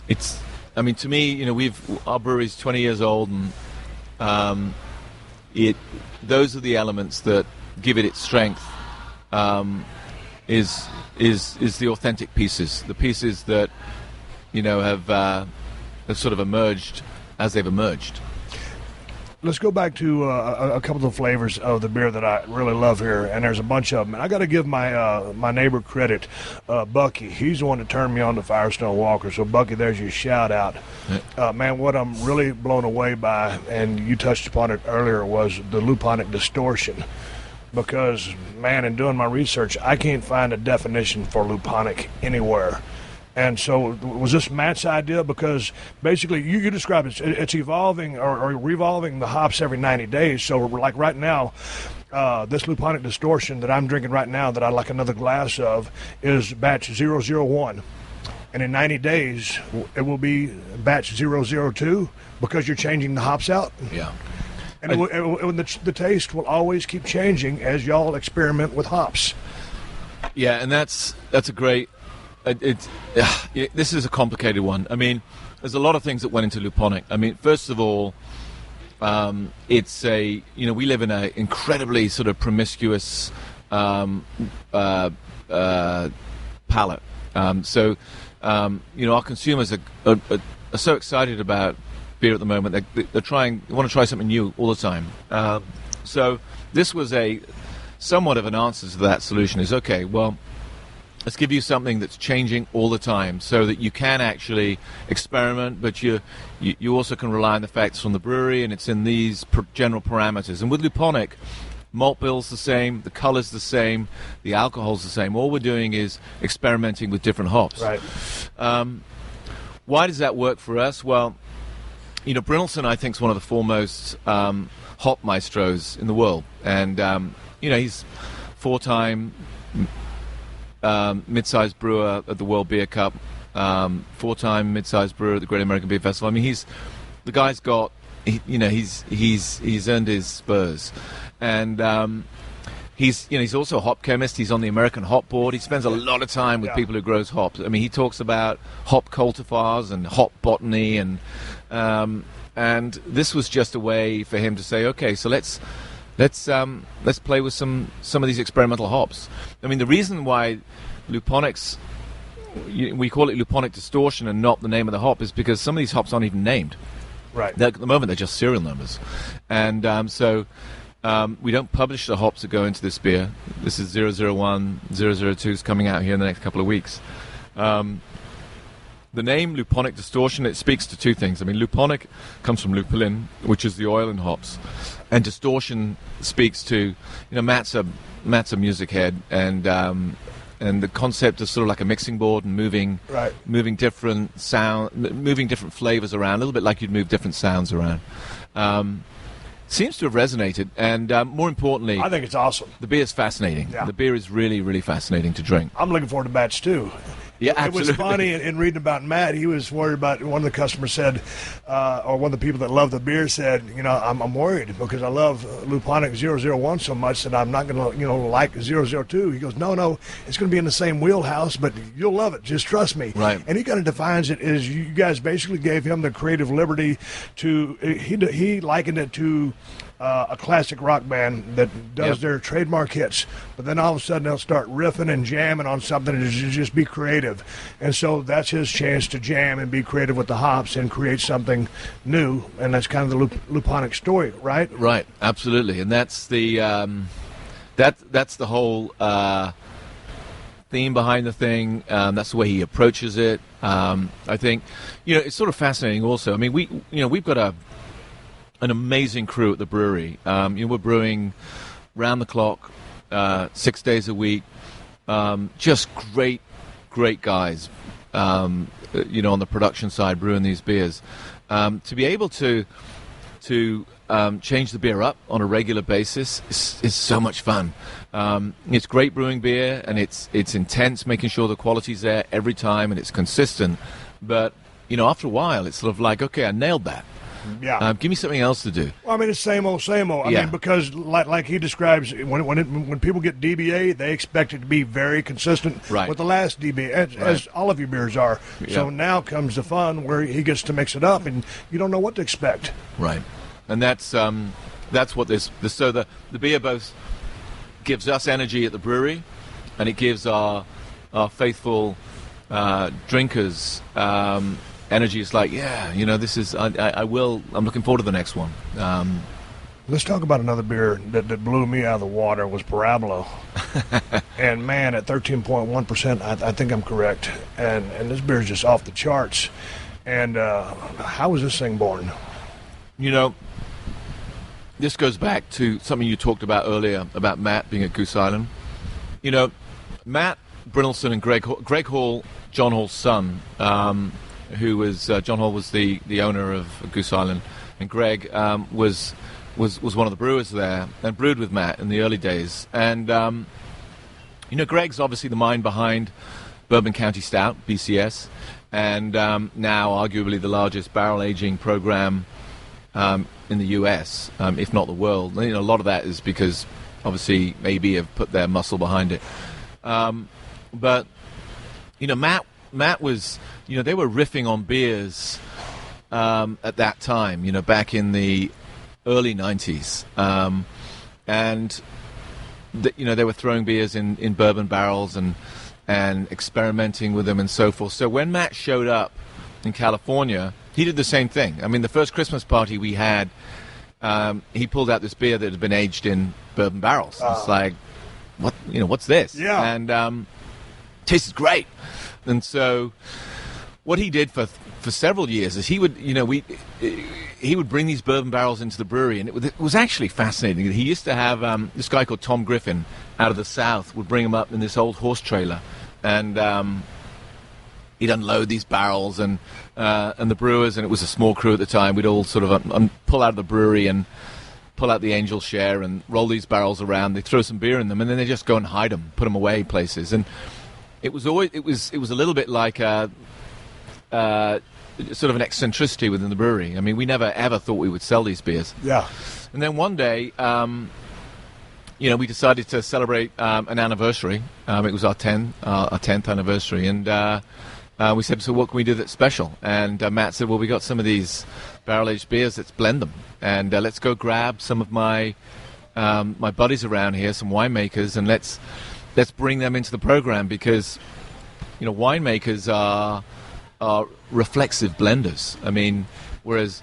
To me, our brewery's 20 years old, and those are the elements that give it its strength. Is the authentic pieces, the pieces that have sort of emerged as they've emerged. Let's go back to a couple of flavors of the beer that I really love here, and there's a bunch of them. And I got to give my neighbor credit, Bucky. He's the one that turned me on to Firestone Walker. So, Bucky, there's your shout out. Man, what I'm really blown away by, and you touched upon it earlier, was the luponic distortion. Because, man, in doing my research, I can't find a definition for luponic anywhere. And so was this Matt's idea? Because basically you described it's evolving or revolving the hops every 90 days. So like right now, this luponic distortion that I'm drinking right now that I'd like another glass of is batch 001. And in 90 days, it will be batch 002 because you're changing the hops out. Yeah. And the taste will always keep changing as y'all experiment with hops. Yeah, and that's a great... this is a complicated one. I mean, there's a lot of things that went into luponic. I mean, first of all, it's we live in an incredibly sort of promiscuous palate. So our consumers are so excited about beer at the moment. They want to try something new all the time. So this was somewhat of an answer to that solution. Is okay. Well, let's give you something that's changing all the time so that you can actually experiment, but you also can rely on the facts from the brewery, and it's in these general parameters. And with luponic, malt bill's the same, the color's the same, the alcohol's the same. All we're doing is experimenting with different hops. Right. Why does that work for us? Well, Brynildson, I think, is one of the foremost hop maestros in the world. And, he's four-time mid-sized brewer at the World Beer Cup, four-time mid-sized brewer at the Great American Beer Festival. I mean, the guy's got, he's earned his spurs, and he's also a hop chemist. He's on the American Hop Board. He spends a lot of time with people who grows hops. I mean, he talks about hop cultivars and hop botany, and this was just a way for him to say, okay, so let's play with some of these experimental hops. I mean, the reason why luponics, we call it luponic distortion and not the name of the hop, is because some of these hops aren't even named. Right. At the moment, they're just serial numbers. And so we don't publish the hops that go into this beer. This is 001, 002 is coming out here in the next couple of weeks. The name luponic distortion, it speaks to two things. I mean, luponic comes from lupulin, which is the oil in hops. And distortion speaks to, Matt's a music head, and the concept of sort of like a mixing board and moving different flavors around, a little bit like you'd move different sounds around. Seems to have resonated, and more importantly, I think it's awesome. The beer's fascinating. Yeah. The beer is really, really fascinating to drink. I'm looking forward to batch 2. Yeah, It absolutely. was funny in reading about Matt. He was worried about, one of the customers said, or one of the people that love the beer said, I'm worried because I love luponic 001 so much that I'm not going to, like 002. He goes, no, it's going to be in the same wheelhouse, but you'll love it. Just trust me. Right. And he kind of defines it as you guys basically gave him the creative liberty to, he likened it to a classic rock band that does their trademark hits, but then all of a sudden they'll start riffing and jamming on something and just be creative. And so that's his chance to jam and be creative with the hops and create something new, and that's kind of the luponic story, right? Right, absolutely. And that's the that's the whole theme behind the thing. That's the way he approaches it. I think it's sort of fascinating also. I mean, we've got an amazing crew at the brewery. We're brewing round the clock, 6 days a week. Just great guys, on the production side brewing these beers. To be able to change the beer up on a regular basis is so much fun. It's great brewing beer, and it's intense, making sure the quality's there every time and it's consistent. But after a while, it's sort of like, okay, I nailed that. Yeah. Give me something else to do. Well, I mean, it's same old, same old. I mean, because like he describes, when people get DBA, they expect it to be very consistent with the last DBA, as all of your beers are. Yeah. So now comes the fun where he gets to mix it up, and you don't know what to expect. Right. And that's what this so the beer both gives us energy at the brewery, and it gives our faithful drinkers energy. Is like, this is I'm looking forward to the next one. Let's talk about another beer that blew me out of the water. Was Parabola. And man, at 13.1%, I think I'm correct, and this beer is just off the charts. And how was this thing born? This goes back to something you talked about earlier about Matt being at Goose Island. Matt Brynelson and Greg Hall, John Hall's son, who was John Hall was the owner of Goose Island, and Greg was one of the brewers there and brewed with Matt in the early days. And Greg's obviously the mind behind Bourbon County Stout, BCS, and now arguably the largest barrel aging program in the U.S., if not the world. A lot of that is because obviously AB have put their muscle behind it. But Matt was, they were riffing on beers at that time, back in the early 90s. And they were throwing beers in bourbon barrels and experimenting with them and so forth. So when Matt showed up in California, he did the same thing. I mean, the first Christmas party we had, he pulled out this beer that had been aged in bourbon barrels. It's like, what's this? Yeah. And tasted great. And so what he did for several years is he would bring these bourbon barrels into the brewery, and it was actually fascinating. He used to have this guy called Tom Griffin out of the South would bring him up in this old horse trailer, and he'd unload these barrels, and the brewers, and it was a small crew at the time, we'd all sort of pull out of the brewery and pull out the Angel Share and roll these barrels around. They throw some beer in them, and then they just go and hide them, put them away places. And it was a little bit like sort of an eccentricity within the brewery. I mean, we never ever thought we would sell these beers. Yeah. And then one day, we decided to celebrate an anniversary. It was our 10th anniversary, and we said, so what can we do that's special? And Matt said, well, we got some of these barrel-aged beers, let's blend them, and let's go grab some of my buddies around here, some winemakers, and let's bring them into the program, because winemakers are reflexive blenders. I mean, whereas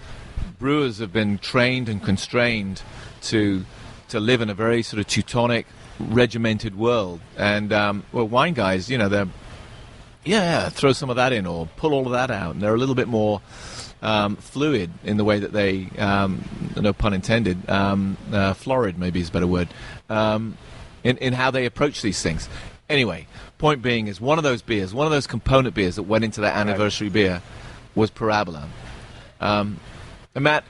brewers have been trained and constrained to live in a very sort of Teutonic, regimented world, and wine guys, they're throw some of that in or pull all of that out, and they're a little bit more fluid in the way that they, no pun intended, florid maybe is a better word, in how they approach these things. Anyway, point being is one of those component beers that went into that anniversary beer was Parabola. And Matt,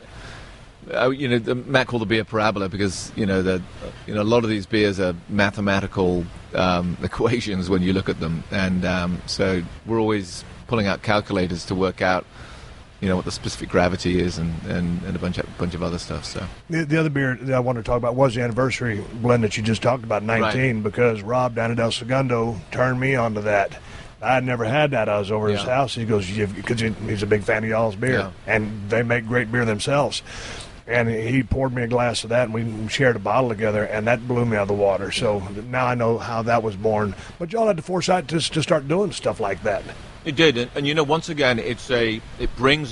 Matt called the beer Parabola because a lot of these beers are mathematical equations when you look at them, and so we're always pulling out calculators to work out what the specific gravity is, and a bunch of other stuff. So the other beer that I want to talk about was the anniversary blend that you just talked about, 19, right, because Rob down at El Segundo turned me onto that. I had never had that. I was over at his house. He goes, because he's a big fan of y'all's beer, and they make great beer themselves. And he poured me a glass of that, and we shared a bottle together, and that blew me out of the water. So now I know how that was born. But y'all had the foresight to start doing stuff like that. It did, and once again, it brings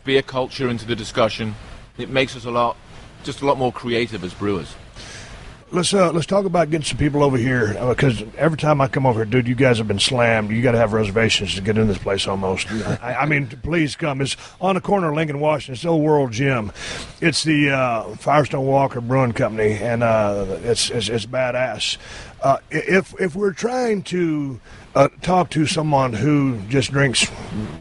beer culture into the discussion. It makes us a lot more creative as brewers. Let's talk about getting some people over here, because every time I come over here, dude, you guys have been slammed. You got to have reservations to get in this place almost. I mean, please come. It's on the corner of Lincoln, Washington. It's the Old World Gym. It's the Firestone Walker Brewing Company, and it's badass. If we're trying to talk to someone who just drinks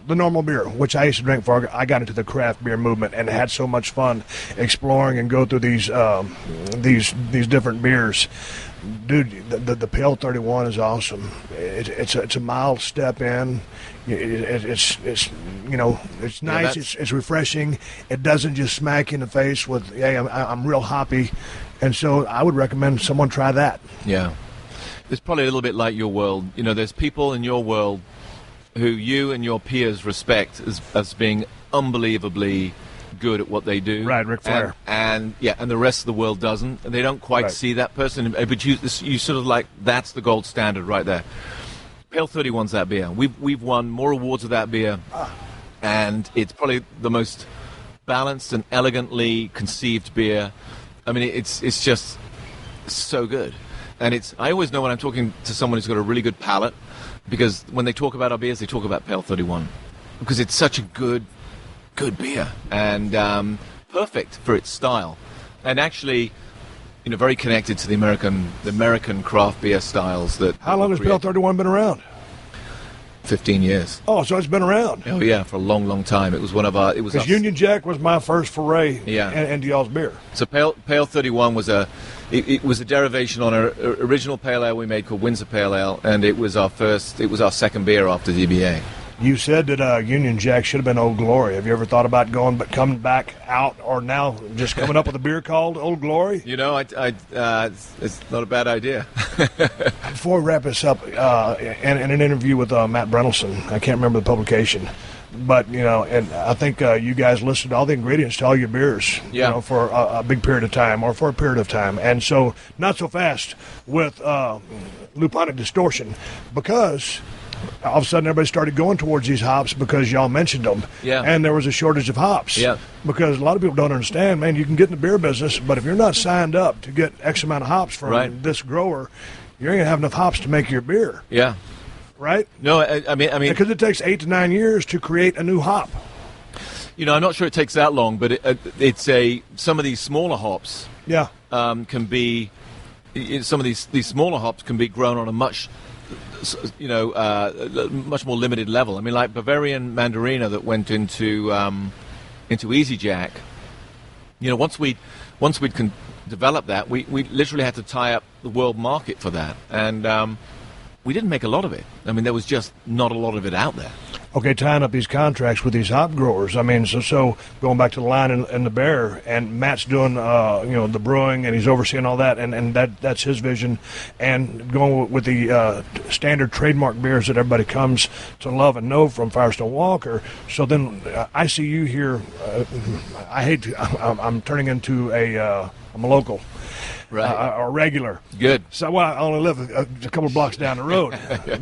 the normal beer, which I used to drink before I got into the craft beer movement, and had so much fun exploring and go through these different beers. Dude, the Pale 31 is awesome. it's a mild step in. It's it's nice. It's refreshing. It doesn't just smack you in the face with, hey, I'm real hoppy, and so I would recommend someone try that. Yeah, it's probably a little bit like your world. There's people in your world who you and your peers respect as being unbelievably good at what they do. Right, Ric Flair. And the rest of the world doesn't. And they don't quite see that person. But you sort of like, that's the gold standard right there. Pale 31's that beer. We've won more awards with that beer. And it's probably the most balanced and elegantly conceived beer. I mean, it's just so good. And I always know when I'm talking to someone who's got a really good palate, because when they talk about our beers, they talk about Pale 31. Because it's such a good beer and perfect for its style, and actually, very connected to the American craft beer styles. How long has Pale 31 been around? 15 years. Oh, so it's been around. Oh yeah, for a long, long time. It was one of our. It was because Union Jack was my first foray. Yeah. into y'all's beer. So Pale 31 was it was a derivation on our original pale ale we made called Windsor Pale Ale, and it was our second beer after DBA. You said that Union Jack should have been Old Glory. Have you ever thought about coming back out, or now just coming up with a beer called Old Glory? It's not a bad idea. Before we wrap this up, in an interview with Matt Brentelson, I can't remember the publication, but and I think you guys listed all the ingredients to all your beers, for a big period of time or for a period of time, and so not so fast with luponic distortion, because all of a sudden everybody started going towards these hops because y'all mentioned them. Yeah. And there was a shortage of hops. Yeah. Because a lot of people don't understand, man, you can get in the beer business, but if you're not signed up to get X amount of hops from this grower, you ain't going to have enough hops to make your beer. Yeah. Right? No, I mean, because it takes 8 to 9 years to create a new hop. I'm not sure it takes that long, but some of these smaller hops can be, some of these smaller hops can be grown on a much more limited level. I mean, like Bavarian Mandarina that went into Easy Jack. Once we'd developed that, we literally had to tie up the world market for that, and we didn't make a lot of it. I mean, there was just not a lot of it out there. Okay, tying up these contracts with these hop growers. I mean, so going back to the line in the Bear, and Matt's doing the brewing, and he's overseeing all that, and that's his vision, and going with the standard trademark beers that everybody comes to love and know from Firestone Walker. So then I see you here. I'm turning into I'm a local. Right. Or regular. Good. So I only live a couple of blocks down the road.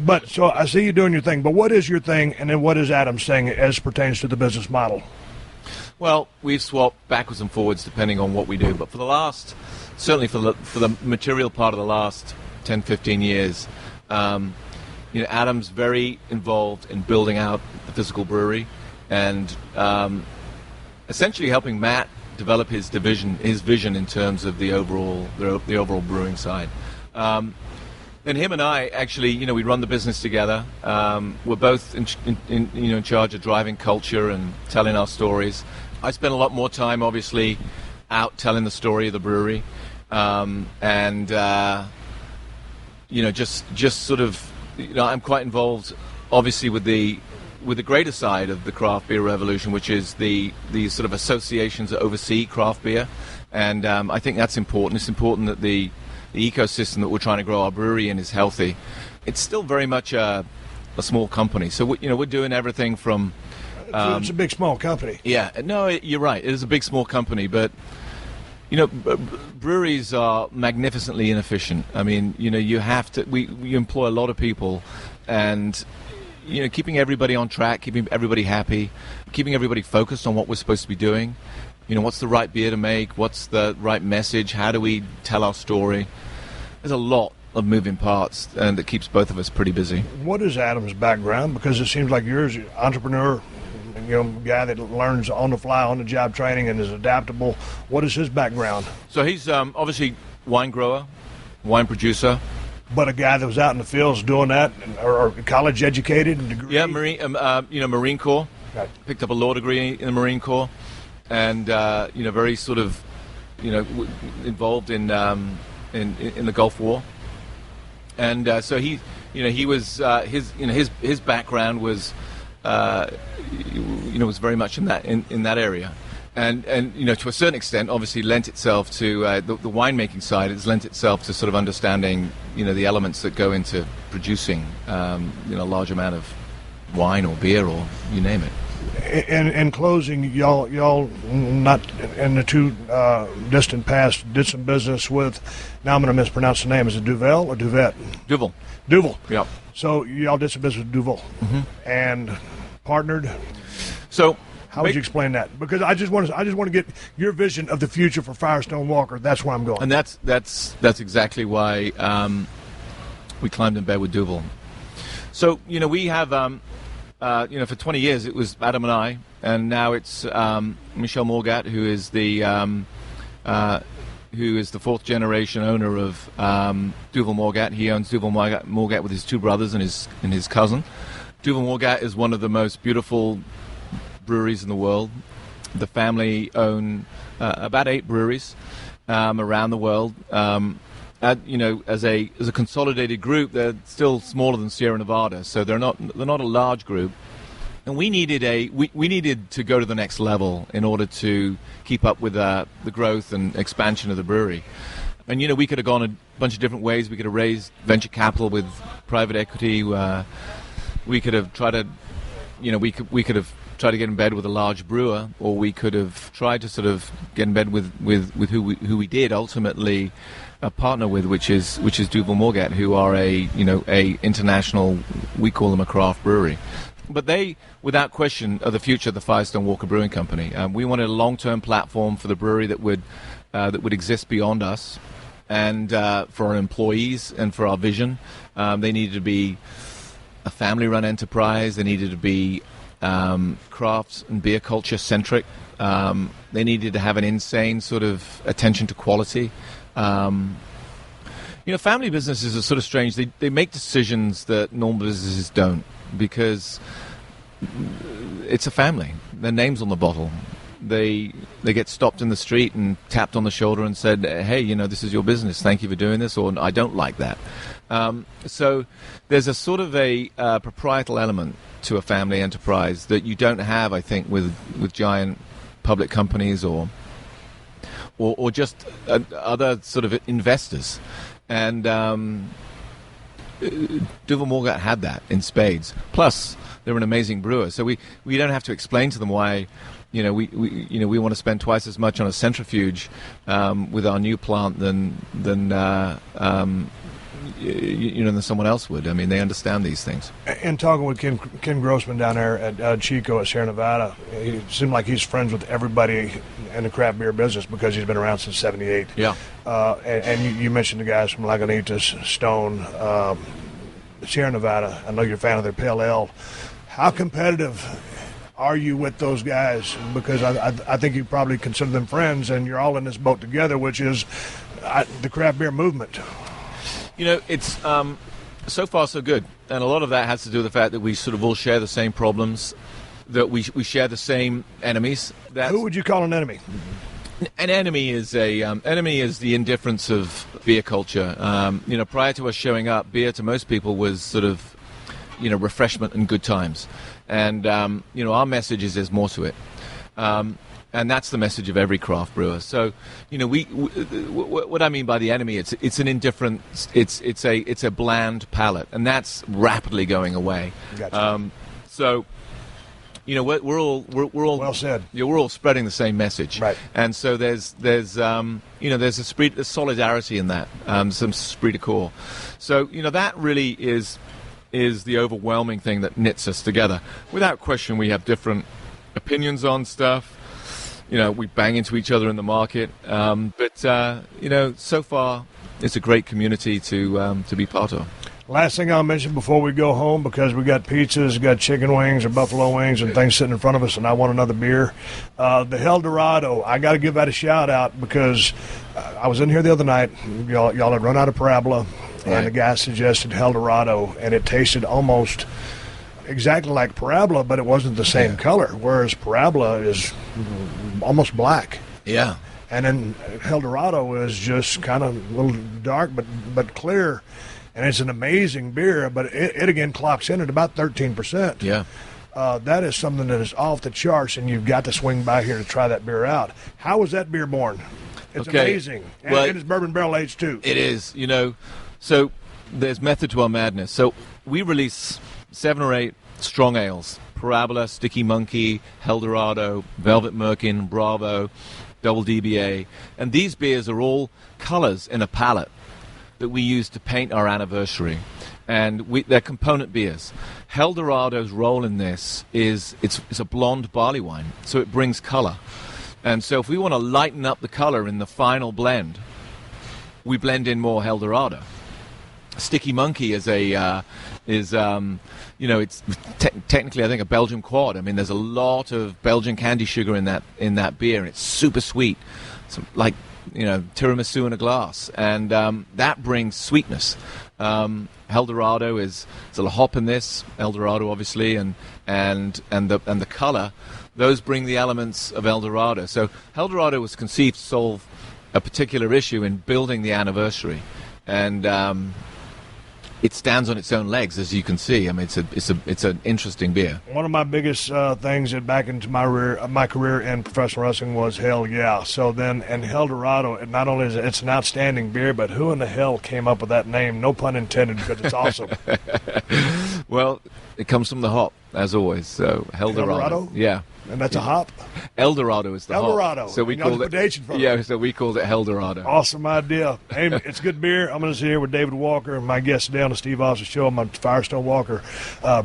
But so I see you doing your thing. But what is your thing, and then what is Adam's thing as pertains to the business model? Well, we've swapped backwards and forwards depending on what we do. But for the material part of the last 10, 15 years, Adam's very involved in building out the physical brewery and essentially helping Matt develop his vision in terms of the overall brewing side. Then him and I actually, we run the business together. We're both in charge of driving culture and telling our stories. I spend a lot more time, obviously, out telling the story of the brewery, and just sort of, I'm quite involved, obviously, with the greater side of the craft beer revolution, which is the sort of associations that oversee craft beer, and I think that's important. It's important that the ecosystem that we're trying to grow our brewery in is healthy. It's still very much a small company, so we're doing everything from. It's a big small company. Yeah, no, you're right. It is a big small company, but breweries are magnificently inefficient. I mean, you have to. We employ a lot of people, and keeping everybody on track, keeping everybody happy, keeping everybody focused on what we're supposed to be doing. What's the right beer to make? What's the right message? How do we tell our story? There's a lot of moving parts, and that keeps both of us pretty busy. What is Adam's background? Because it seems like you're an entrepreneur, guy that learns on the fly, on the job training, and is adaptable. What is his background? So he's obviously wine grower, wine producer. But a guy that was out in the fields doing that, or college educated and degree? Yeah, Marine Corps. Right. Picked up a law degree in the Marine Corps, and very sort of, involved in the Gulf War, and so he he was his background was was very much in that area. And to a certain extent, obviously, lent itself to the winemaking side. It's lent itself to sort of understanding, the elements that go into producing, a large amount of wine or beer or you name it. In closing, y'all not in the too distant past did some business with. Now I'm going to mispronounce the name. Is it Duvel or Duvet? Duvel. Yeah. So y'all did some business with Duvel and partnered. So. How would you explain that? Because I just want to get your vision of the future for Firestone Walker. That's where I'm going. And that's exactly why we climbed in bed with Duvel. So we have for 20 years it was Adam and I, and now it's Michel Morgat, who is the fourth generation owner of Duvel Morgat. He owns Duvel Morgat with his two brothers and his cousin. Duvel Morgat is one of the most beautiful breweries in the world. The family own about 8 breweries around the world. As a consolidated group, they're still smaller than Sierra Nevada, so they're not a large group. And we needed to go to the next level in order to keep up with the growth and expansion of the brewery. And we could have gone a bunch of different ways. We could have raised venture capital with private equity. We could have tried to, we could have tried to get in bed with a large brewer, or we could have tried to sort of get in bed with who we did ultimately partner with, which is Duvel Morgat, who are a international, we call them a craft brewery. But they, without question, are the future of the Firestone Walker Brewing Company. We wanted a long-term platform for the brewery that would exist beyond us, and for our employees and for our vision. They needed to be a family-run enterprise. They needed to be crafts and beer culture centric. They needed to have an insane sort of attention to quality. Family businesses are sort of strange. They make decisions that normal businesses don't, because it's a family. Their name's on the bottle. They get stopped in the street and tapped on the shoulder and said, hey, this is your business. Thank you for doing this, or I don't like that. So there's a sort of a proprietal element to a family enterprise that you don't have, I think, with giant public companies or just other sort of investors. And Duvel Morgat had that in spades. Plus, they're an amazing brewer, so we don't have to explain to them why we want to spend twice as much on a centrifuge with our new plant than someone else would. I mean, they understand these things. And talking with Ken Grossman down there at Chico at Sierra Nevada, he seemed like he's friends with everybody in the craft beer business because he's been around since '78. Yeah. And you mentioned the guys from Lagunitas, Stone, Sierra Nevada. I know you're a fan of their Pale Ale. How competitive are you with those guys? Because I think you probably consider them friends, and you're all in this boat together, which is the craft beer movement. It's so far so good, and a lot of that has to do with the fact that we sort of all share the same problems, that we share the same enemies. Who would you call an enemy? An enemy is the indifference of beer culture. Prior to us showing up, beer to most people was sort of refreshment and good times, and our message is there's more to it. And that's the message of every craft brewer. So, what I mean by the enemy, it's an indifference. It's a bland palate, and that's rapidly going away. Gotcha. So, we're all well said. We're all spreading the same message, right? And so there's there's solidarity in that, some esprit de corps. So that really is the overwhelming thing that knits us together. Without question, we have different opinions on stuff. We bang into each other in the market, but so far it's a great community to be part of. Last thing I'll mention before we go home, because we got pizzas, got chicken wings or buffalo wings and things sitting in front of us, and I want another beer. The El Dorado, I got to give that a shout out because I was in here the other night. Y'all had run out of Parabola, right, and the guy suggested El Dorado, and it tasted almost exactly like Parabola, but it wasn't the same color, whereas Parabola is almost black. Yeah. And then El Dorado is just kind of a little dark but clear. and it's an amazing beer, but it again clocks in at about 13%. Yeah. That is something that is off the charts, and you've got to swing by here to try that beer out. How was that beer born? It's amazing. And it's bourbon barrel aged, too. It is, So there's method to our madness. So we release 7 or 8 strong ales. Parabola, Sticky Monkey, Eldorado, Velvet Merkin, Bravo, Double DBA. And these beers are all colors in a palette that we use to paint our anniversary. And they're component beers. Eldorado's role in this is it's a blonde barley wine, so it brings color. And so if we want to lighten up the color in the final blend, we blend in more Eldorado. Sticky Monkey is it's technically I think a Belgian quad. I mean, there's a lot of Belgian candy sugar in that beer, and it's super sweet, like tiramisu in a glass, and that brings sweetness. Eldorado is there's a hop in this, Eldorado obviously, and the color. Those bring the elements of Eldorado. So Eldorado was conceived to solve a particular issue in building the anniversary, and it stands on its own legs, as you can see. I mean, it's an interesting beer. One of my biggest things that back into my career in professional wrestling was Hell Yeah. So then, and Eldorado, not only is it's an outstanding beer, but who in the hell came up with that name? No pun intended, because it's awesome. Well, it comes from the hop, as always. So Eldorado? Yeah. And that's a hop? Eldorado is the Eldorado. hop. So we called it. So we called it Eldorado. Awesome idea. Hey, it's good beer. I'm going to sit here with David Walker, my guest today on the Steve Austin Show. I'm at Firestone Walker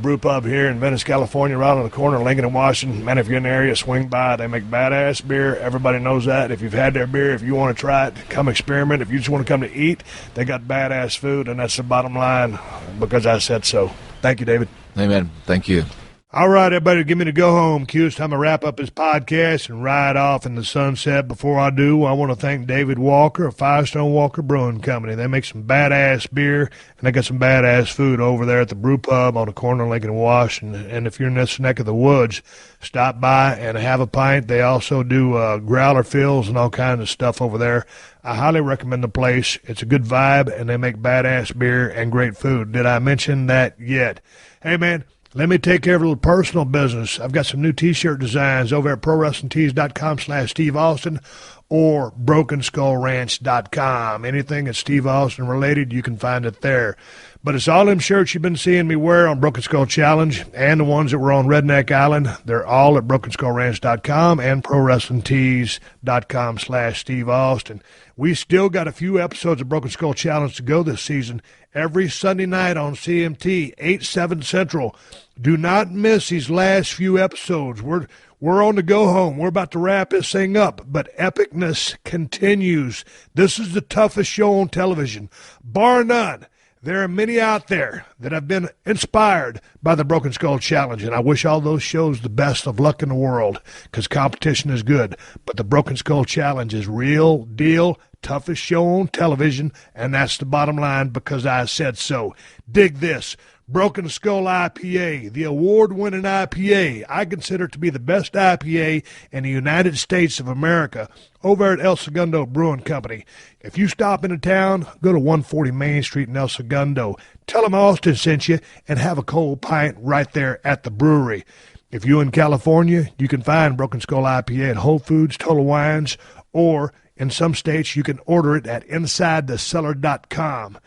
Brew Pub here in Venice, California, right on the corner of Lincoln and Washington. Man, if you're in the area, swing by. They make badass beer. Everybody knows that. If you've had their beer, if you want to try it, come experiment. If you just want to come to eat, they got badass food, and that's the bottom line because I said so. Thank you, David. Amen. Thank you. All right, everybody, give me the go-home cue. It's time to wrap up this podcast and ride off in the sunset. Before I do, I want to thank David Walker of Firestone Walker Brewing Company. They make some badass beer, and they got some badass food over there at the Brew Pub on the corner of Lincoln and Washington. And if you're in this neck of the woods, stop by and have a pint. They also do growler fills and all kinds of stuff over there. I highly recommend the place. It's a good vibe, and they make badass beer and great food. Did I mention that yet? Hey, man. Let me take care of a little personal business. I've got some new T-shirt designs over at ProWrestlingTees.com/Steve Austin or BrokenSkullRanch.com. Anything that's Steve Austin related, you can find it there. But it's all them shirts you've been seeing me wear on Broken Skull Challenge and the ones that were on Redneck Island. They're all at BrokenSkullRanch.com and ProWrestlingTees.com/Steve Austin. We still got a few episodes of Broken Skull Challenge to go this season. Every Sunday night on CMT, 8/7 Central. Do not miss these last few episodes. We're on the go home. We're about to wrap this thing up, but epicness continues. This is the toughest show on television, bar none. There are many out there that have been inspired by the Broken Skull Challenge, and I wish all those shows the best of luck in the world because competition is good. But the Broken Skull Challenge is real deal, toughest show on television, and that's the bottom line because I said so. Dig this. Broken Skull IPA, the award-winning IPA, I consider to be the best IPA in the United States of America, over at El Segundo Brewing Company. If you stop into town, go to 140 Main Street in El Segundo. Tell them Austin sent you and have a cold pint right there at the brewery. If you're in California, you can find Broken Skull IPA at Whole Foods, Total Wines, or in some states you can order it at InsideTheCellar.com.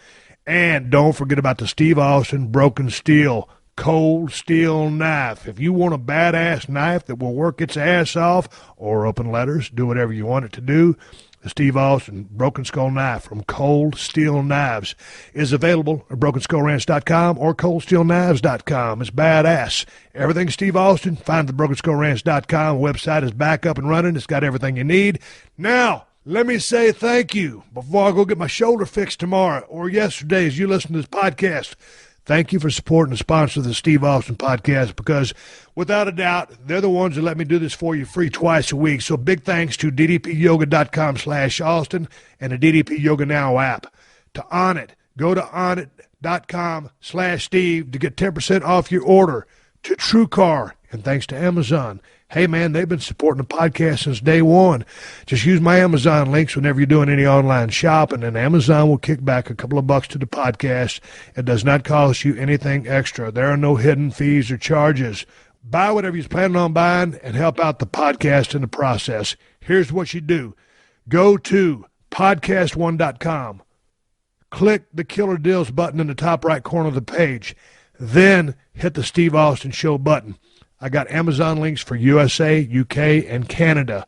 And don't forget about the Steve Austin Broken Steel Cold Steel Knife. If you want a badass knife that will work its ass off, or open letters, do whatever you want it to do, the Steve Austin Broken Skull Knife from Cold Steel Knives is available at BrokenSkullRanch.com or ColdSteelKnives.com. It's badass. Everything Steve Austin, find the BrokenSkullRanch.com website is back up and running. It's got everything you need. Now, let me say thank you before I go get my shoulder fixed tomorrow or yesterday as you listen to this podcast. Thank you for supporting the sponsor of the Steve Austin podcast because, without a doubt, they're the ones that let me do this for you free twice a week. So big thanks to ddpyoga.com/Austin and the DDP Yoga Now app. To Onnit, go to onnit.com/Steve to get 10% off your order. To TrueCar and thanks to Amazon. Hey, man, they've been supporting the podcast since day one. Just use my Amazon links whenever you're doing any online shopping, and Amazon will kick back a couple of bucks to the podcast. It does not cost you anything extra. There are no hidden fees or charges. Buy whatever you're planning on buying and help out the podcast in the process. Here's what you do. Go to podcast1.com. Click the Killer Deals button in the top right corner of the page. Then hit the Steve Austin Show button. I got Amazon links for USA, UK, and Canada.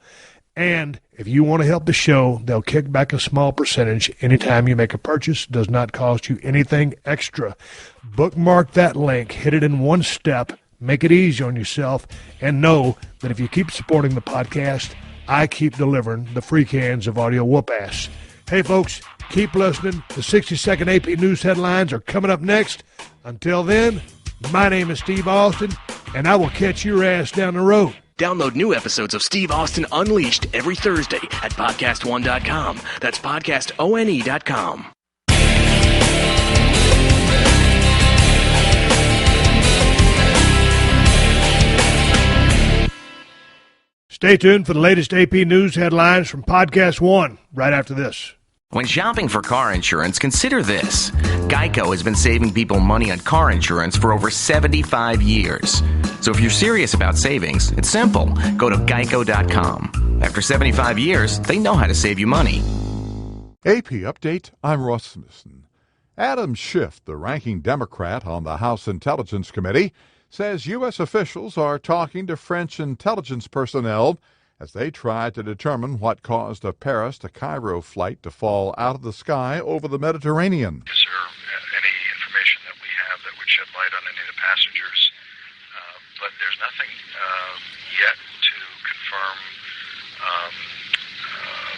And if you want to help the show, they'll kick back a small percentage anytime you make a purchase. It does not cost you anything extra. Bookmark that link. Hit it in one step. Make it easy on yourself. And know that if you keep supporting the podcast, I keep delivering the free cans of audio whoop-ass. Hey, folks, keep listening. The 60-second AP News headlines are coming up next. Until then, my name is Steve Austin, and I will catch your ass down the road. Download new episodes of Steve Austin Unleashed every Thursday at podcastone.com. That's podcastone.com. Stay tuned for the latest AP News headlines from Podcast One right after this. When shopping for car insurance, consider this. Geico has been saving people money on car insurance for over 75 years. So if you're serious about savings, it's simple. Go to geico.com. After 75 years, they know how to save you money. AP Update, I'm Ross Smithson. Adam Schiff, the ranking Democrat on the House Intelligence Committee, says U.S. officials are talking to French intelligence personnel as they try to determine what caused a Paris to Cairo flight to fall out of the sky over the Mediterranean. Is there any information that we have that would shed light on any of the passengers? But there's nothing yet to confirm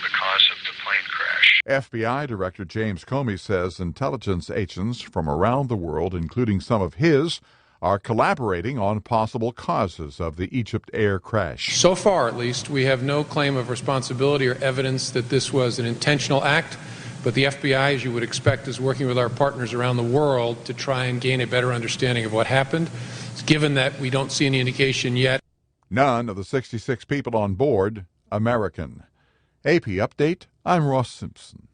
the cause of the plane crash. FBI Director James Comey says intelligence agents from around the world, including some of his, are collaborating on possible causes of the Egypt Air crash. So far, at least, we have no claim of responsibility or evidence that this was an intentional act, but the FBI, as you would expect, is working with our partners around the world to try and gain a better understanding of what happened. Given that we don't see any indication yet. None of the 66 people on board American. AP Update, I'm Ross Simpson.